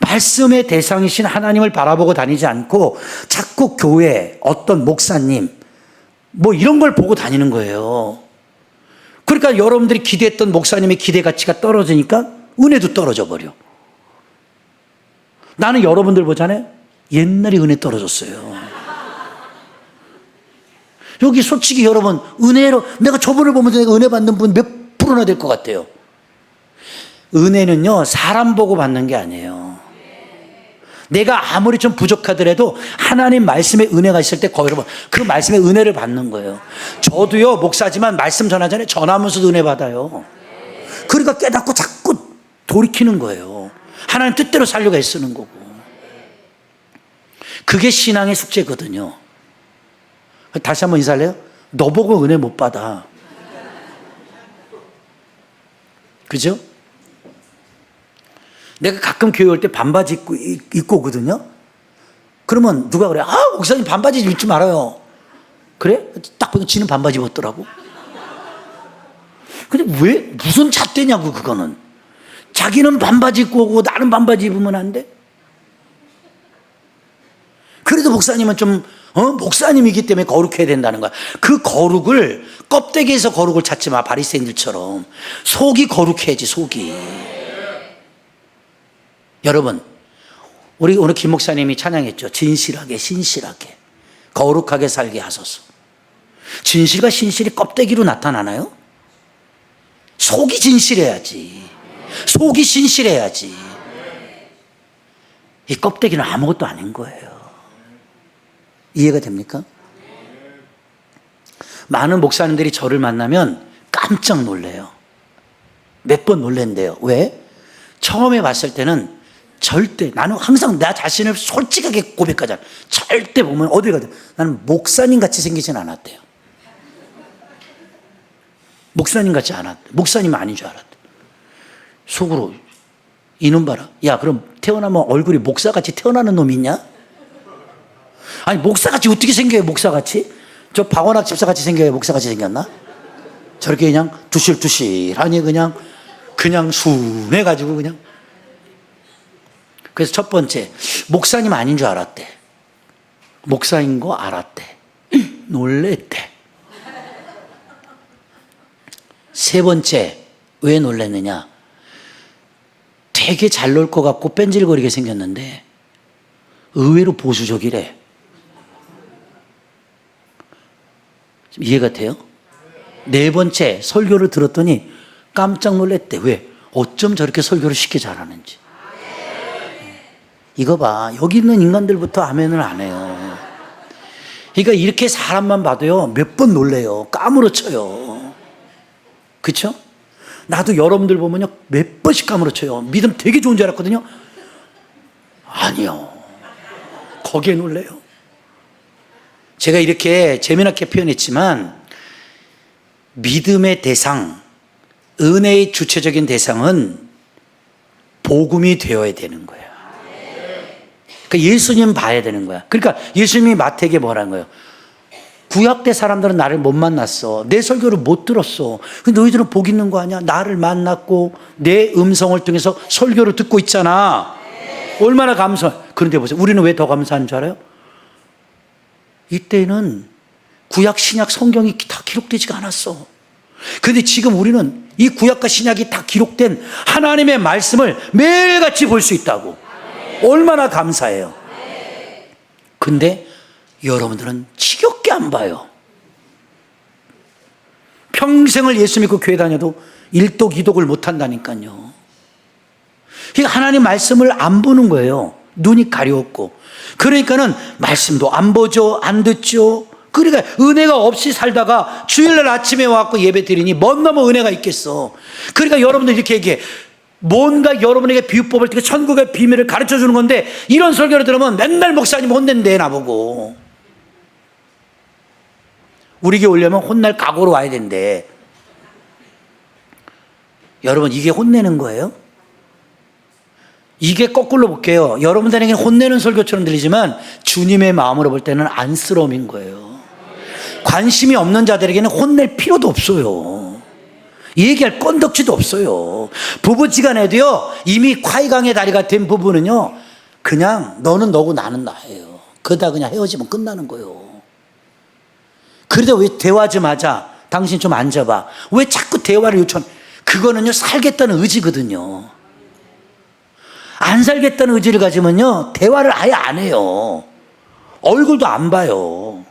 말씀의 대상이신 하나님을 바라보고 다니지 않고 자꾸 교회, 어떤 목사님 뭐 이런 걸 보고 다니는 거예요. 그러니까 여러분들이 기대했던 목사님의 기대 가치가 떨어지니까 은혜도 떨어져 버려. 나는 여러분들 보잖아요. 옛날에 은혜 떨어졌어요. 여기 솔직히 여러분, 은혜로 내가 저분을 보면서 내가 은혜 받는 분 몇 프로나 될 것 같아요? 은혜는요, 사람 보고 받는 게 아니에요. 내가 아무리 좀 부족하더라도 하나님 말씀의 은혜가 있을 때 거의 여러분 그 말씀의 은혜를 받는 거예요. 저도요, 목사지만 말씀 전하잖아요. 전하면서도 은혜 받아요. 그러니까 깨닫고 자꾸 돌이키는 거예요. 하나님 뜻대로 살려고 애쓰는 거고. 그게 신앙의 숙제거든요. 다시 한번 인사할래요? 너 보고 은혜 못 받아. 그죠? 내가 가끔 교회 올 때 반바지 입고 오거든요. 그러면 누가 그래? 아, 목사님 반바지 입지 말아요. 그래? 딱 보니까 지는 반바지 입었더라고. 근데 왜? 무슨 잣대냐고, 그거는. 자기는 반바지 입고 오고 나는 반바지 입으면 안 돼? 그래도 목사님은 좀 목사님이기 때문에 거룩해야 된다는 거야. 그 거룩을 껍데기에서 거룩을 찾지 마. 바리새인들처럼 속이 거룩해야지. 속이. 여러분, 우리 오늘 김 목사님이 찬양했죠. 진실하게 신실하게 거룩하게 살게 하소서. 진실과 신실이 껍데기로 나타나나요? 속이 진실해야지. 속이 신실해야지. 이 껍데기는 아무것도 아닌 거예요. 이해가 됩니까? 많은 목사님들이 저를 만나면 깜짝 놀래요. 몇 번 놀랜대요. 왜? 처음에 봤을 때는 절대, 나는 항상 나 자신을 솔직하게 고백하잖아. 절대 보면 어디 가든 나는 목사님 같이 생기진 않았대요. 목사님 같지 않았대. 목사님 아닌 줄 알았대. 속으로 이놈 봐라. 야, 그럼 태어나면 얼굴이 목사같이 태어나는 놈이 있냐? 아니, 목사같이 어떻게 생겨요? 목사같이? 저 박원학 집사같이 생겨요? 목사같이 생겼나? 저렇게 그냥 두실두실하니 그냥 순해가지고 그냥. 그래서 첫 번째, 목사님 아닌 줄 알았대. 목사인 거 알았대. 놀랬대. 세 번째, 왜 놀랬느냐? 되게 잘 놀 것 같고 뺀질거리게 생겼는데 의외로 보수적이래. 이해가 돼요? 네 번째, 설교를 들었더니 깜짝 놀랐대. 왜? 어쩜 저렇게 설교를 쉽게 잘하는지. 이거 봐. 여기 있는 인간들부터 아멘을 안 해요. 그러니까 이렇게 사람만 봐도요, 몇 번 놀래요. 까무러쳐요. 그쵸? 나도 여러분들 보면요, 몇 번씩 까무러쳐요. 믿음 되게 좋은 줄 알았거든요. 아니요. 거기에 놀래요. 제가 이렇게 재미나게 표현했지만, 믿음의 대상, 은혜의 주체적인 대상은 복음이 되어야 되는 거예요. 그러니까 예수님 봐야 되는 거야. 그러니까 예수님이 마태에게 뭐라는 거예요? 구약 때 사람들은 나를 못 만났어. 내 설교를 못 들었어. 근데 너희들은 복 있는 거 아니야? 나를 만났고 내 음성을 통해서 설교를 듣고 있잖아. 얼마나 감사. 그런데 보세요. 우리는 왜 더 감사한 줄 알아요? 이때는 구약 신약 성경이 다 기록되지가 않았어. 근데 지금 우리는 이 구약과 신약이 다 기록된 하나님의 말씀을 매일같이 볼 수 있다고. 얼마나 감사해요. 근데 여러분들은 지겹게 안 봐요. 평생을 예수 믿고 교회 다녀도 일독 이독을 못 한다니까요. 그러니까 하나님 말씀을 안 보는 거예요. 눈이 가려웠고. 그러니까는 말씀도 안 보죠, 안 듣죠. 그러니까 은혜가 없이 살다가 주일날 아침에 와서 예배 드리니 뭔 너무 은혜가 있겠어. 그러니까 여러분들 이렇게 얘기해. 뭔가 여러분에게 비유법을 통해 천국의 비밀을 가르쳐 주는 건데, 이런 설교를 들으면 맨날 목사님 혼낸대, 나보고. 우리 교회 오려면 혼날 각오로 와야 된대. 여러분, 이게 혼내는 거예요? 이게 거꾸로 볼게요. 여러분들에게는 혼내는 설교처럼 들리지만 주님의 마음으로 볼 때는 안쓰러움인 거예요. 관심이 없는 자들에게는 혼낼 필요도 없어요. 얘기할 건덕지도 없어요. 부부지간에도요, 이미 콰이강의 다리가 된 부부는요, 그냥 너는 너고 나는 나예요. 그러다 그냥 헤어지면 끝나는 거예요. 그래도 왜 대화 좀 하자, 당신 좀 앉아봐, 왜 자꾸 대화를 요청? 그거는요, 살겠다는 의지거든요. 안 살겠다는 의지를 가지면요, 대화를 아예 안 해요. 얼굴도 안 봐요.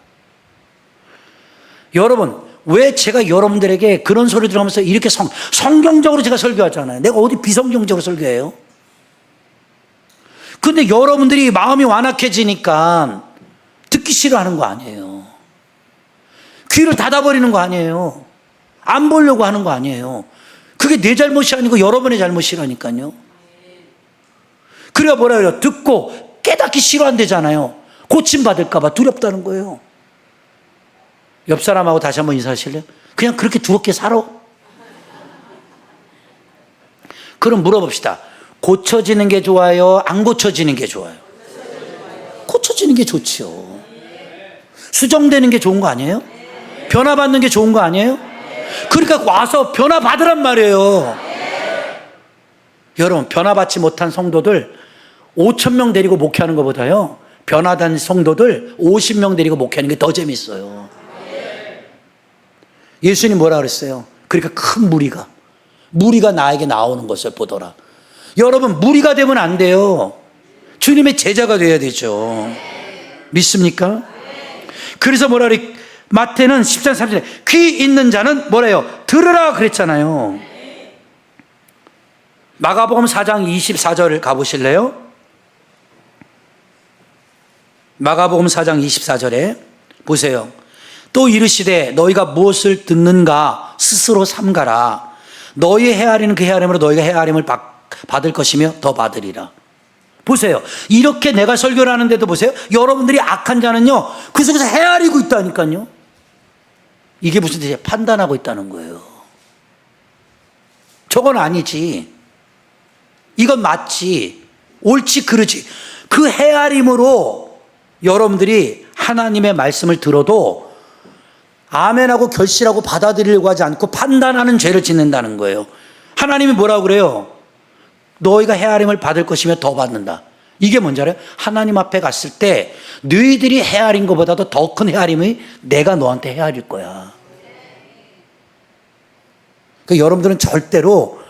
여러분, 왜 제가 여러분들에게 그런 소리 들으면서 이렇게 성경적으로 제가 설교하잖아요. 내가 어디 비성경적으로 설교해요? 근데 여러분들이 마음이 완악해지니까 듣기 싫어하는 거 아니에요. 귀를 닫아버리는 거 아니에요. 안 보려고 하는 거 아니에요. 그게 내 잘못이 아니고 여러분의 잘못이라니까요. 그래야 뭐라 그래요? 듣고 깨닫기 싫어한대잖아요. 고침받을까봐 두렵다는 거예요. 옆 사람하고 다시 한번 인사하실래요? 그냥 그렇게 두렵게 살아? 그럼 물어봅시다. 고쳐지는 게 좋아요? 안 고쳐지는 게 좋아요? 고쳐지는 게 좋지요. 수정되는 게 좋은 거 아니에요? 변화받는 게 좋은 거 아니에요? 그러니까 와서 변화받으란 말이에요. 여러분, 변화받지 못한 성도들 5,000명 데리고 목회하는 것보다요, 변화된 성도들 50명 데리고 목회하는 게 더 재밌어요. 예수님 뭐라 그랬어요? 그러니까 큰 무리가 나에게 나오는 것을 보더라. 여러분, 무리가 되면 안 돼요. 주님의 제자가 돼야 되죠. 믿습니까? 그래서 뭐라 그래? 마태는 10장 30절에 귀 있는 자는 뭐래요? 들으라 그랬잖아요. 마가복음 4장 24절을 가보실래요? 마가복음 4장 24절에 보세요. 또 이르시되 너희가 무엇을 듣는가 스스로 삼가라. 너희의 헤아리는 그 헤아림으로 너희가 헤아림을 받을 것이며 더 받으리라. 보세요. 이렇게 내가 설교를 하는데도 보세요. 여러분들이 악한 자는요, 그 속에서 헤아리고 있다니까요. 이게 무슨 뜻이에요? 판단하고 있다는 거예요. 저건 아니지, 이건 맞지, 옳지, 그르지. 그 헤아림으로 여러분들이 하나님의 말씀을 들어도 아멘하고 결실하고 받아들이려고 하지 않고 판단하는 죄를 짓는다는 거예요. 하나님이 뭐라고 그래요? 너희가 헤아림을 받을 것이며 더 받는다. 이게 뭔지 알아요? 하나님 앞에 갔을 때 너희들이 헤아린 것보다도 더 큰 헤아림이 내가 너한테 헤아릴 거야. 그러니까 여러분들은 절대로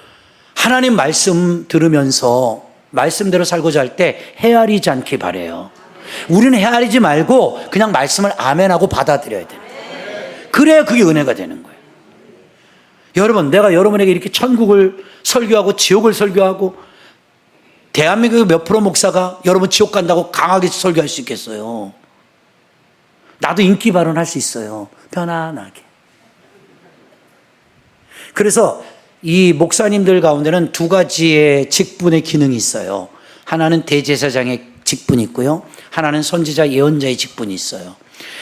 하나님 말씀 들으면서 말씀대로 살고자 할 때 헤아리지 않기 바라요. 우리는 헤아리지 말고 그냥 말씀을 아멘하고 받아들여야 돼요. 그래야 그게 은혜가 되는 거예요. 여러분, 내가 여러분에게 이렇게 천국을 설교하고 지옥을 설교하고 대한민국의 몇 프로 목사가 여러분 지옥 간다고 강하게 설교할 수 있겠어요? 나도 인기 발언할 수 있어요. 편안하게. 그래서 이 목사님들 가운데는 두 가지의 직분의 기능이 있어요. 하나는 대제사장의 직분이 있고요. 하나는 선지자 예언자의 직분이 있어요.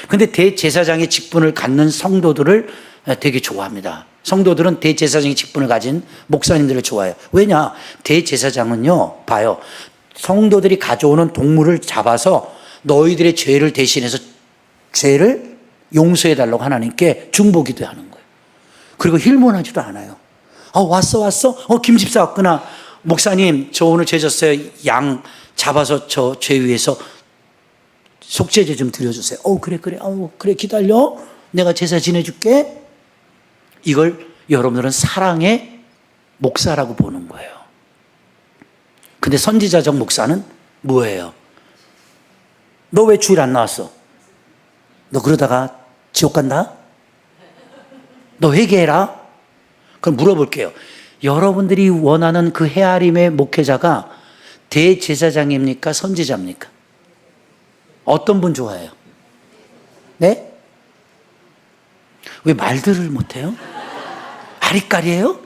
근데 대제사장의 직분을 갖는 성도들을 되게 좋아합니다. 성도들은 대제사장의 직분을 가진 목사님들을 좋아해요. 왜냐? 대제사장은요, 봐요. 성도들이 가져오는 동물을 잡아서 너희들의 죄를 대신해서 죄를 용서해달라고 하나님께 중보기도 하는 거예요. 그리고 힐문하지도 않아요. 왔어? 김 집사 왔구나. 목사님, 저 오늘 죄 졌어요. 양 잡아서 저 죄 위에서 속죄제 좀 드려주세요. 그래, 기다려. 내가 제사 지내줄게. 이걸 여러분들은 사랑의 목사라고 보는 거예요. 근데 선지자적 목사는 뭐예요? 너 왜 주일 안 나왔어? 너 그러다가 지옥 간다? 너 회개해라? 그럼 물어볼게요. 여러분들이 원하는 그 헤아림의 목회자가 대제사장입니까? 선지자입니까? 어떤 분 좋아해요? 네? 왜 말들을 못해요? 아리까리예요?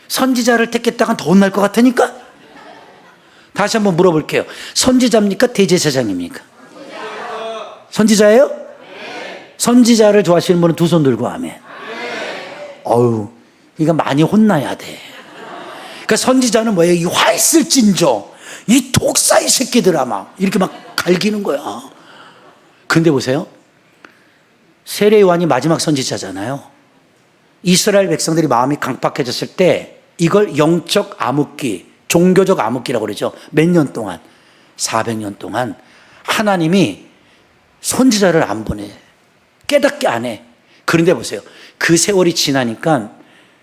선지자를 택했다간 더 혼날 것 같으니까? 다시 한번 물어볼게요. 선지자입니까? 대제사장입니까? 선지자예요? 선지자를 좋아하시는 분은 두 손 들고 아멘. 이거 많이 혼나야 돼. 그러니까 선지자는 뭐예요? 이 화 있을진저, 이 독사의 새끼들아, 막 이렇게 막 갈기는 거야. 근데 보세요. 세례 요한이 마지막 선지자잖아요. 이스라엘 백성들이 마음이 강팍해졌을 때 이걸 영적 암흑기, 종교적 암흑기라고 그러죠. 몇 년 동안, 400년 동안 하나님이 선지자를 안 보내. 깨닫게 안 해. 그런데 보세요. 그 세월이 지나니까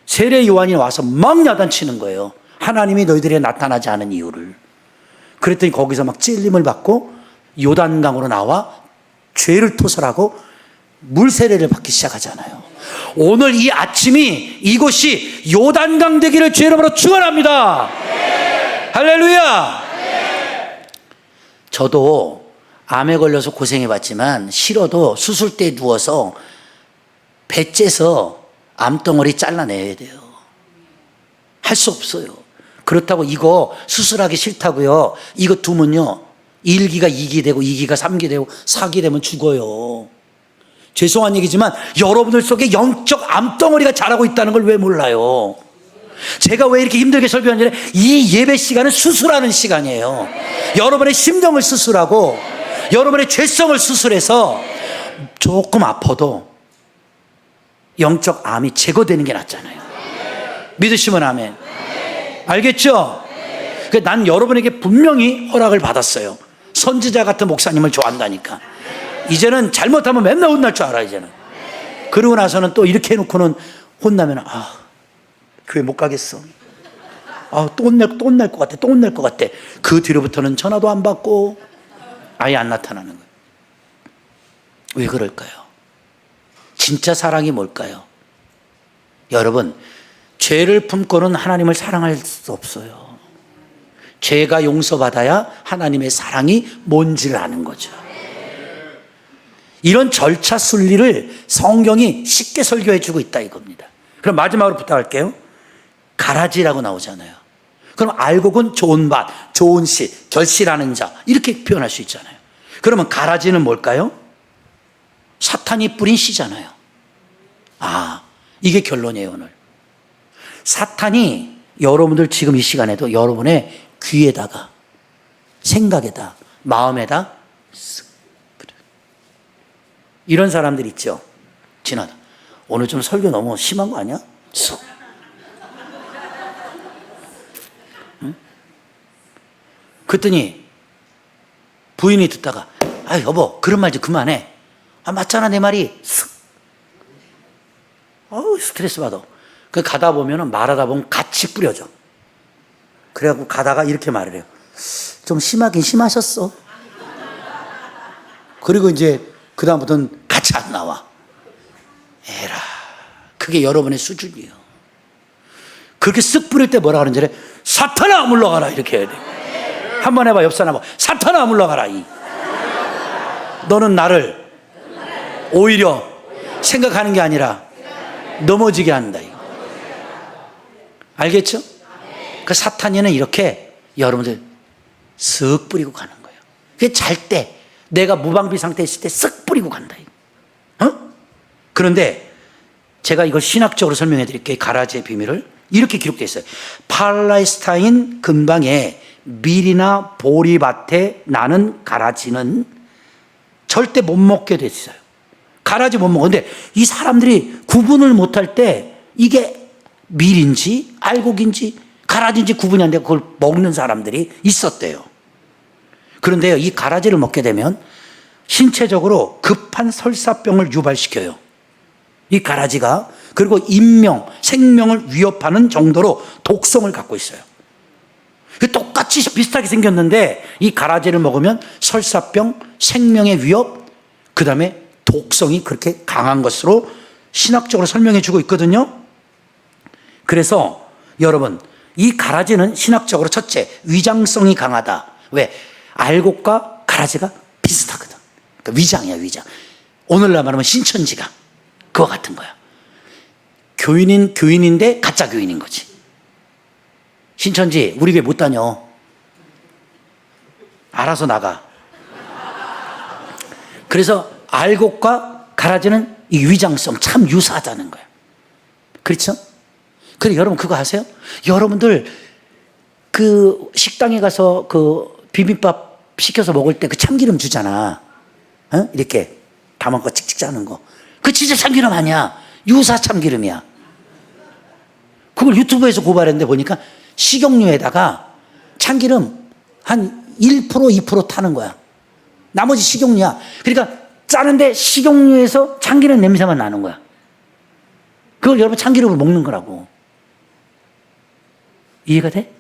세례 요한이 와서 막 야단치는 거예요. 하나님이 너희들에게 나타나지 않은 이유를. 그랬더니 거기서 막 찔림을 받고 요단강으로 나와 죄를 토설하고 물세례를 받기 시작하잖아요. 오늘 이 아침이 이곳이 요단강 되기를 주의 이름으로 축원합니다. 할렐루야. 저도 암에 걸려서 고생해봤지만 싫어도 수술대에 누워서 배 째서 암덩어리 잘라내야 돼요. 할 수 없어요. 그렇다고 이거 수술하기 싫다고요. 이거 두면요 1기가 2기 되고 2기가 3기 되고 4기 되면 죽어요. 죄송한 얘기지만 여러분들 속에 영적 암덩어리가 자라고 있다는 걸 왜 몰라요? 제가 왜 이렇게 힘들게 설교하는지, 이 예배 시간은 수술하는 시간이에요. 여러분의 심령을 수술하고 여러분의 죄성을 수술해서 조금 아파도 영적 암이 제거되는 게 낫잖아요. 믿으시면 아멘. 알겠죠? 난 여러분에게 분명히 허락을 받았어요. 선지자 같은 목사님을 좋아한다니까. 이제는 잘못하면 맨날 혼날 줄 알아. 이제는. 그러고 나서는 또 이렇게 해놓고는 혼나면 교회 못 가겠어. 또 혼날 것 같아. 그 뒤로부터는 전화도 안 받고 아예 안 나타나는 거예요. 왜 그럴까요? 진짜 사랑이 뭘까요? 여러분, 죄를 품고는 하나님을 사랑할 수 없어요. 죄가 용서받아야 하나님의 사랑이 뭔지를 아는 거죠. 이런 절차 순리를 성경이 쉽게 설교해 주고 있다 이겁니다. 그럼 마지막으로 부탁할게요. 가라지라고 나오잖아요. 그럼 알곡은 좋은 밭, 좋은 씨, 결실하는 자 이렇게 표현할 수 있잖아요. 그러면 가라지는 뭘까요? 사탄이 뿌린 씨잖아요. 이게 결론이에요. 오늘 사탄이 여러분들 지금 이 시간에도 여러분의 귀에다가 생각에다 마음에다 이런 사람들 있죠. 지나다. 오늘 좀 설교 너무 심한 거 아니야? 쑥. 응? 그랬더니 부인이 듣다가 아 여보 그런 말 좀 그만해. 아 맞잖아 내 말이. 쓱. 어우 스트레스 받아. 그 가다 보면은 말하다 보면 같이 뿌려져. 그래갖고 가다가 이렇게 말을 해요. 좀 심하긴 심하셨어. 그리고 이제 그다음부터는 같이 안 나와. 에라. 그게 여러분의 수준이에요. 그렇게 쓱 뿌릴 때 뭐라 그러는지 알아요? 사탄아 물러가라 이렇게 해야 돼. 한번 해봐. 옆 사람하고 사탄아 물러가라. 너는 나를 오히려 생각하는 게 아니라 넘어지게 한다. 알겠죠? 그 사탄이는 이렇게 여러분들 쓱 뿌리고 가는 거예요. 그게 잘 때 내가 무방비 상태에 있을 때 쓱 뿌리고 간다. 그런데 제가 이걸 신학적으로 설명해 드릴게요. 가라지의 비밀을. 이렇게 기록되어 있어요. 팔레스타인 근방에 밀이나 보리밭에 나는 가라지는 절대 못 먹게 됐어요. 가라지 못 먹어. 근데 이 사람들이 구분을 못할 때 이게 밀인지 알곡인지 가라지인지 구분이 안 되고 그걸 먹는 사람들이 있었대요. 그런데요, 이 가라지를 먹게 되면 신체적으로 급한 설사병을 유발시켜요. 이 가라지가. 그리고 인명, 생명을 위협하는 정도로 독성을 갖고 있어요. 똑같이 비슷하게 생겼는데 이 가라지를 먹으면 설사병, 생명의 위협, 그 다음에 독성이 그렇게 강한 것으로 신학적으로 설명해 주고 있거든요. 그래서 여러분, 이 가라지는 신학적으로 첫째, 위장성이 강하다. 왜? 알곡과 가라지가 비슷하거든. 그러니까 위장이야, 위장. 오늘날 말하면 신천지가 그거 같은 거야. 교인인데 가짜 교인인 거지. 신천지 우리 교회 못 다녀. 알아서 나가. 그래서 알곡과 가라지는 이 위장성 참 유사하다는 거예요. 그렇죠? 그래 여러분 그거 아세요? 여러분들 그 식당에 가서 그 비빔밥 시켜서 먹을 때 그 참기름 주잖아. 어? 이렇게 담아서 찍찍 짜는 거. 그 진짜 참기름 아니야. 유사 참기름이야. 그걸 유튜브에서 고발했는데 보니까 식용유에다가 참기름 한 1%, 2% 타는 거야. 나머지 식용유야. 그러니까 짜는데 식용유에서 참기름 냄새만 나는 거야. 그걸 여러분 참기름을 먹는 거라고. 이해가 돼?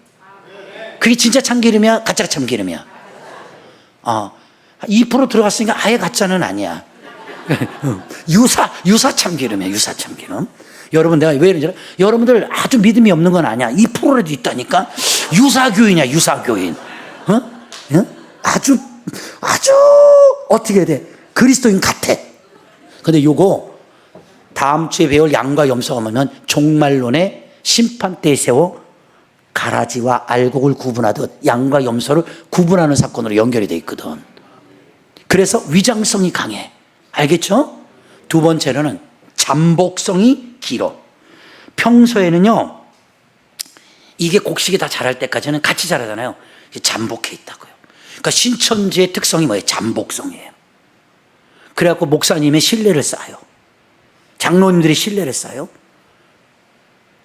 그게 진짜 참기름이야? 가짜 참기름이야? 2% 들어갔으니까 아예 가짜는 아니야. 유사 참기름이야, 유사 참기름. 여러분, 내가 왜 이러지? 여러분들 아주 믿음이 없는 건 아니야. 2%라도 있다니까? 유사교인이야, 유사교인. 아주, 어떻게 해야 돼? 그리스도인 같아. 근데 요거, 다음 주에 배울 양과 염소가 뭐냐면, 종말론의 심판대에 세워 가라지와 알곡을 구분하듯 양과 염소를 구분하는 사건으로 연결이 돼 있거든. 그래서 위장성이 강해. 알겠죠? 두 번째로는 잠복성이 길어. 평소에는요, 이게 곡식이 다 자랄 때까지는 같이 자라잖아요. 잠복해 있다고요. 그러니까 신천지의 특성이 뭐예요? 잠복성이에요. 그래갖고 목사님의 신뢰를 쌓아요. 장로님들이 신뢰를 쌓아요.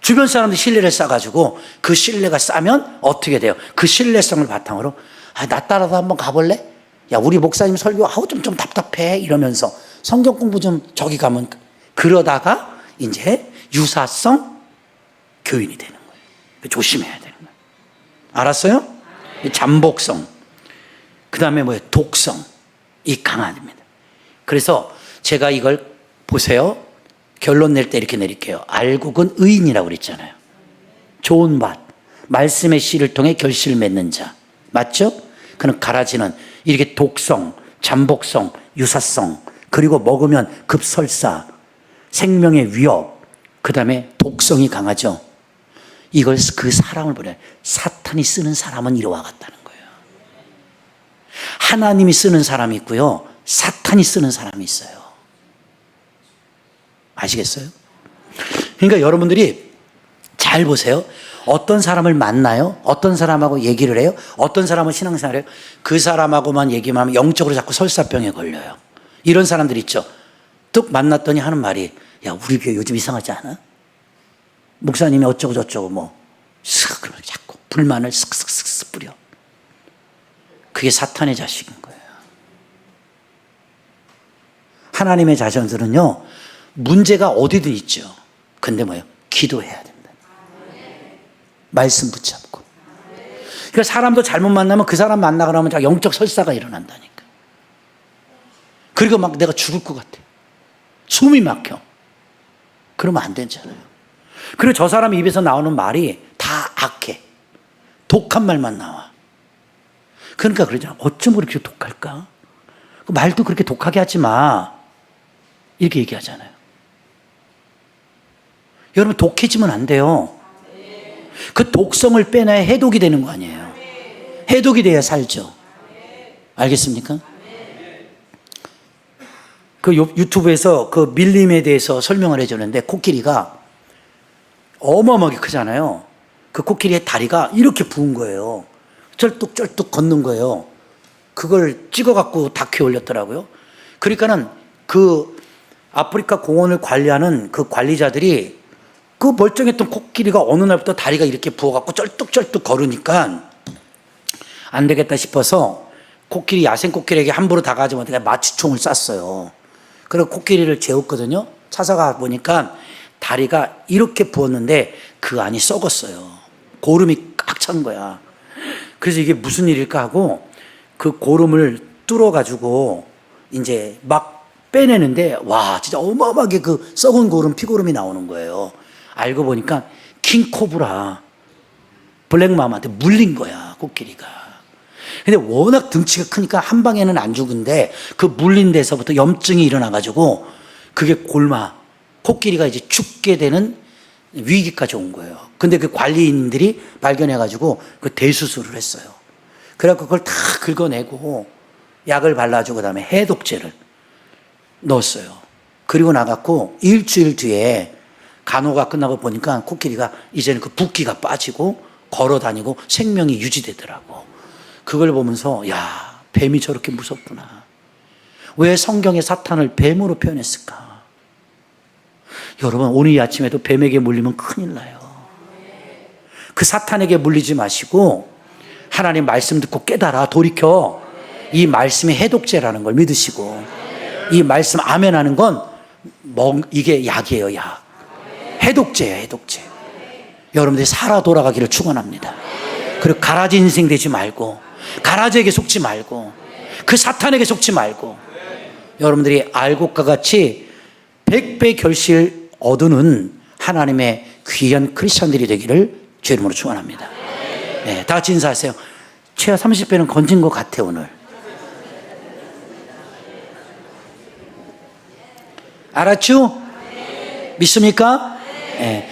주변 사람들이 신뢰를 쌓아가지고 그 신뢰가 쌓으면 어떻게 돼요? 그 신뢰성을 바탕으로 나 따라서 한번 가볼래? 야, 우리 목사님 설교 좀 답답해 이러면서 성경 공부 좀 저기 가면 그러다가 이제 유사성 교인이 되는 거예요. 조심해야 되는 거예요. 알았어요? 잠복성. 그 다음에 뭐예요? 독성. 이 강화됩니다. 그래서 제가 이걸 보세요. 결론 낼 때 이렇게 내릴게요. 알곡은 의인이라고 그랬잖아요. 좋은 밭. 말씀의 씨를 통해 결실을 맺는 자. 맞죠? 그는 가라지는 이렇게 독성, 잠복성, 유사성, 그리고 먹으면 급설사, 생명의 위협, 그 다음에 독성이 강하죠. 이걸 그 사람을 보려 사탄이 쓰는 사람은 이와 같다는 거예요. 하나님이 쓰는 사람이 있고요. 사탄이 쓰는 사람이 있어요. 아시겠어요? 그러니까 여러분들이 잘 보세요. 어떤 사람을 만나요? 어떤 사람하고 얘기를 해요? 어떤 사람은 신앙생활을 해요? 그 사람하고만 얘기만 하면 영적으로 자꾸 설사병에 걸려요. 이런 사람들 있죠. 뚝 만났더니 하는 말이, 야, 우리 교회 요즘 이상하지 않아? 목사님이 어쩌고 저쩌고 뭐, 슥, 그러면서 자꾸 불만을 슥슥슥 뿌려. 그게 사탄의 자식인 거예요. 하나님의 자녀들은요, 문제가 어디든 있죠. 근데 뭐예요? 기도해야 된다. 말씀 붙잡고. 그러니까 사람도 잘못 만나면 그 사람 만나고 나면 영적 설사가 일어난다니까. 그리고 막 내가 죽을 것 같아. 숨이 막혀. 그러면 안 되잖아요. 그리고 저 사람 입에서 나오는 말이 다 악해. 독한 말만 나와. 그러니까 그러잖아. 어쩜 그렇게 독할까? 말도 그렇게 독하게 하지 마. 이렇게 얘기하잖아요. 여러분, 독해지면 안 돼요. 그 독성을 빼내야 해독이 되는 거 아니에요. 해독이 돼야 살죠. 알겠습니까? 그 유튜브에서 그 밀림에 대해서 설명을 해주는데, 코끼리가 어마어마하게 크잖아요. 그 코끼리의 다리가 이렇게 부은 거예요. 쩔뚝쩔뚝 걷는 거예요. 그걸 찍어갖고 다큐에 올렸더라고요. 그러니까는 그 아프리카 공원을 관리하는 그 관리자들이 그 멀쩡했던 코끼리가 어느 날부터 다리가 이렇게 부어갖고 쩔뚝쩔뚝 걸으니까 안 되겠다 싶어서 코끼리, 야생 코끼리에게 함부로 다가가지 못하게 마취총을 쐈어요. 그리고 코끼리를 재웠거든요. 찾아가 보니까 다리가 이렇게 부었는데 그 안이 썩었어요. 고름이 꽉 찬 거야. 그래서 이게 무슨 일일까 하고 그 고름을 뚫어가지고 이제 막 빼내는데, 와, 진짜 어마어마하게 그 썩은 고름, 피고름이 나오는 거예요. 알고 보니까 킹코브라, 블랙맘한테 물린 거야, 코끼리가. 근데 워낙 등치가 크니까 한 방에는 안 죽은데 그 물린 데서부터 염증이 일어나가지고 그게 코끼리가 이제 죽게 되는 위기까지 온 거예요. 근데 그 관리인들이 발견해가지고 그 대수술을 했어요. 그래갖고 그걸 다 긁어내고 약을 발라주고 그다음에 해독제를 넣었어요. 그리고 나갔고 일주일 뒤에 간호가 끝나고 보니까 코끼리가 이제는 그 붓기가 빠지고 걸어다니고 생명이 유지되더라고. 그걸 보면서, 야, 뱀이 저렇게 무섭구나. 왜 성경에 사탄을 뱀으로 표현했을까? 여러분, 오늘 이 아침에도 뱀에게 물리면 큰일 나요. 그 사탄에게 물리지 마시고 하나님 말씀 듣고 깨달아 돌이켜. 이 말씀이 해독제라는 걸 믿으시고, 이 말씀 아멘 하는 건 이게 약이에요, 약. 해독제예요, 해독제. 여러분들이 살아 돌아가기를 축원합니다. 그리고 가라지 인생 되지 말고, 가라지에게 속지 말고, 그 사탄에게 속지 말고, 여러분들이 알곡과 같이 100배 결실 얻는 하나님의 귀한 크리스천들이 되기를 주의 이름으로 축원합니다. 네, 다 같이 인사하세요. 최하 30배는 건진 것 같아, 오늘. 알았죠? 믿습니까? 네.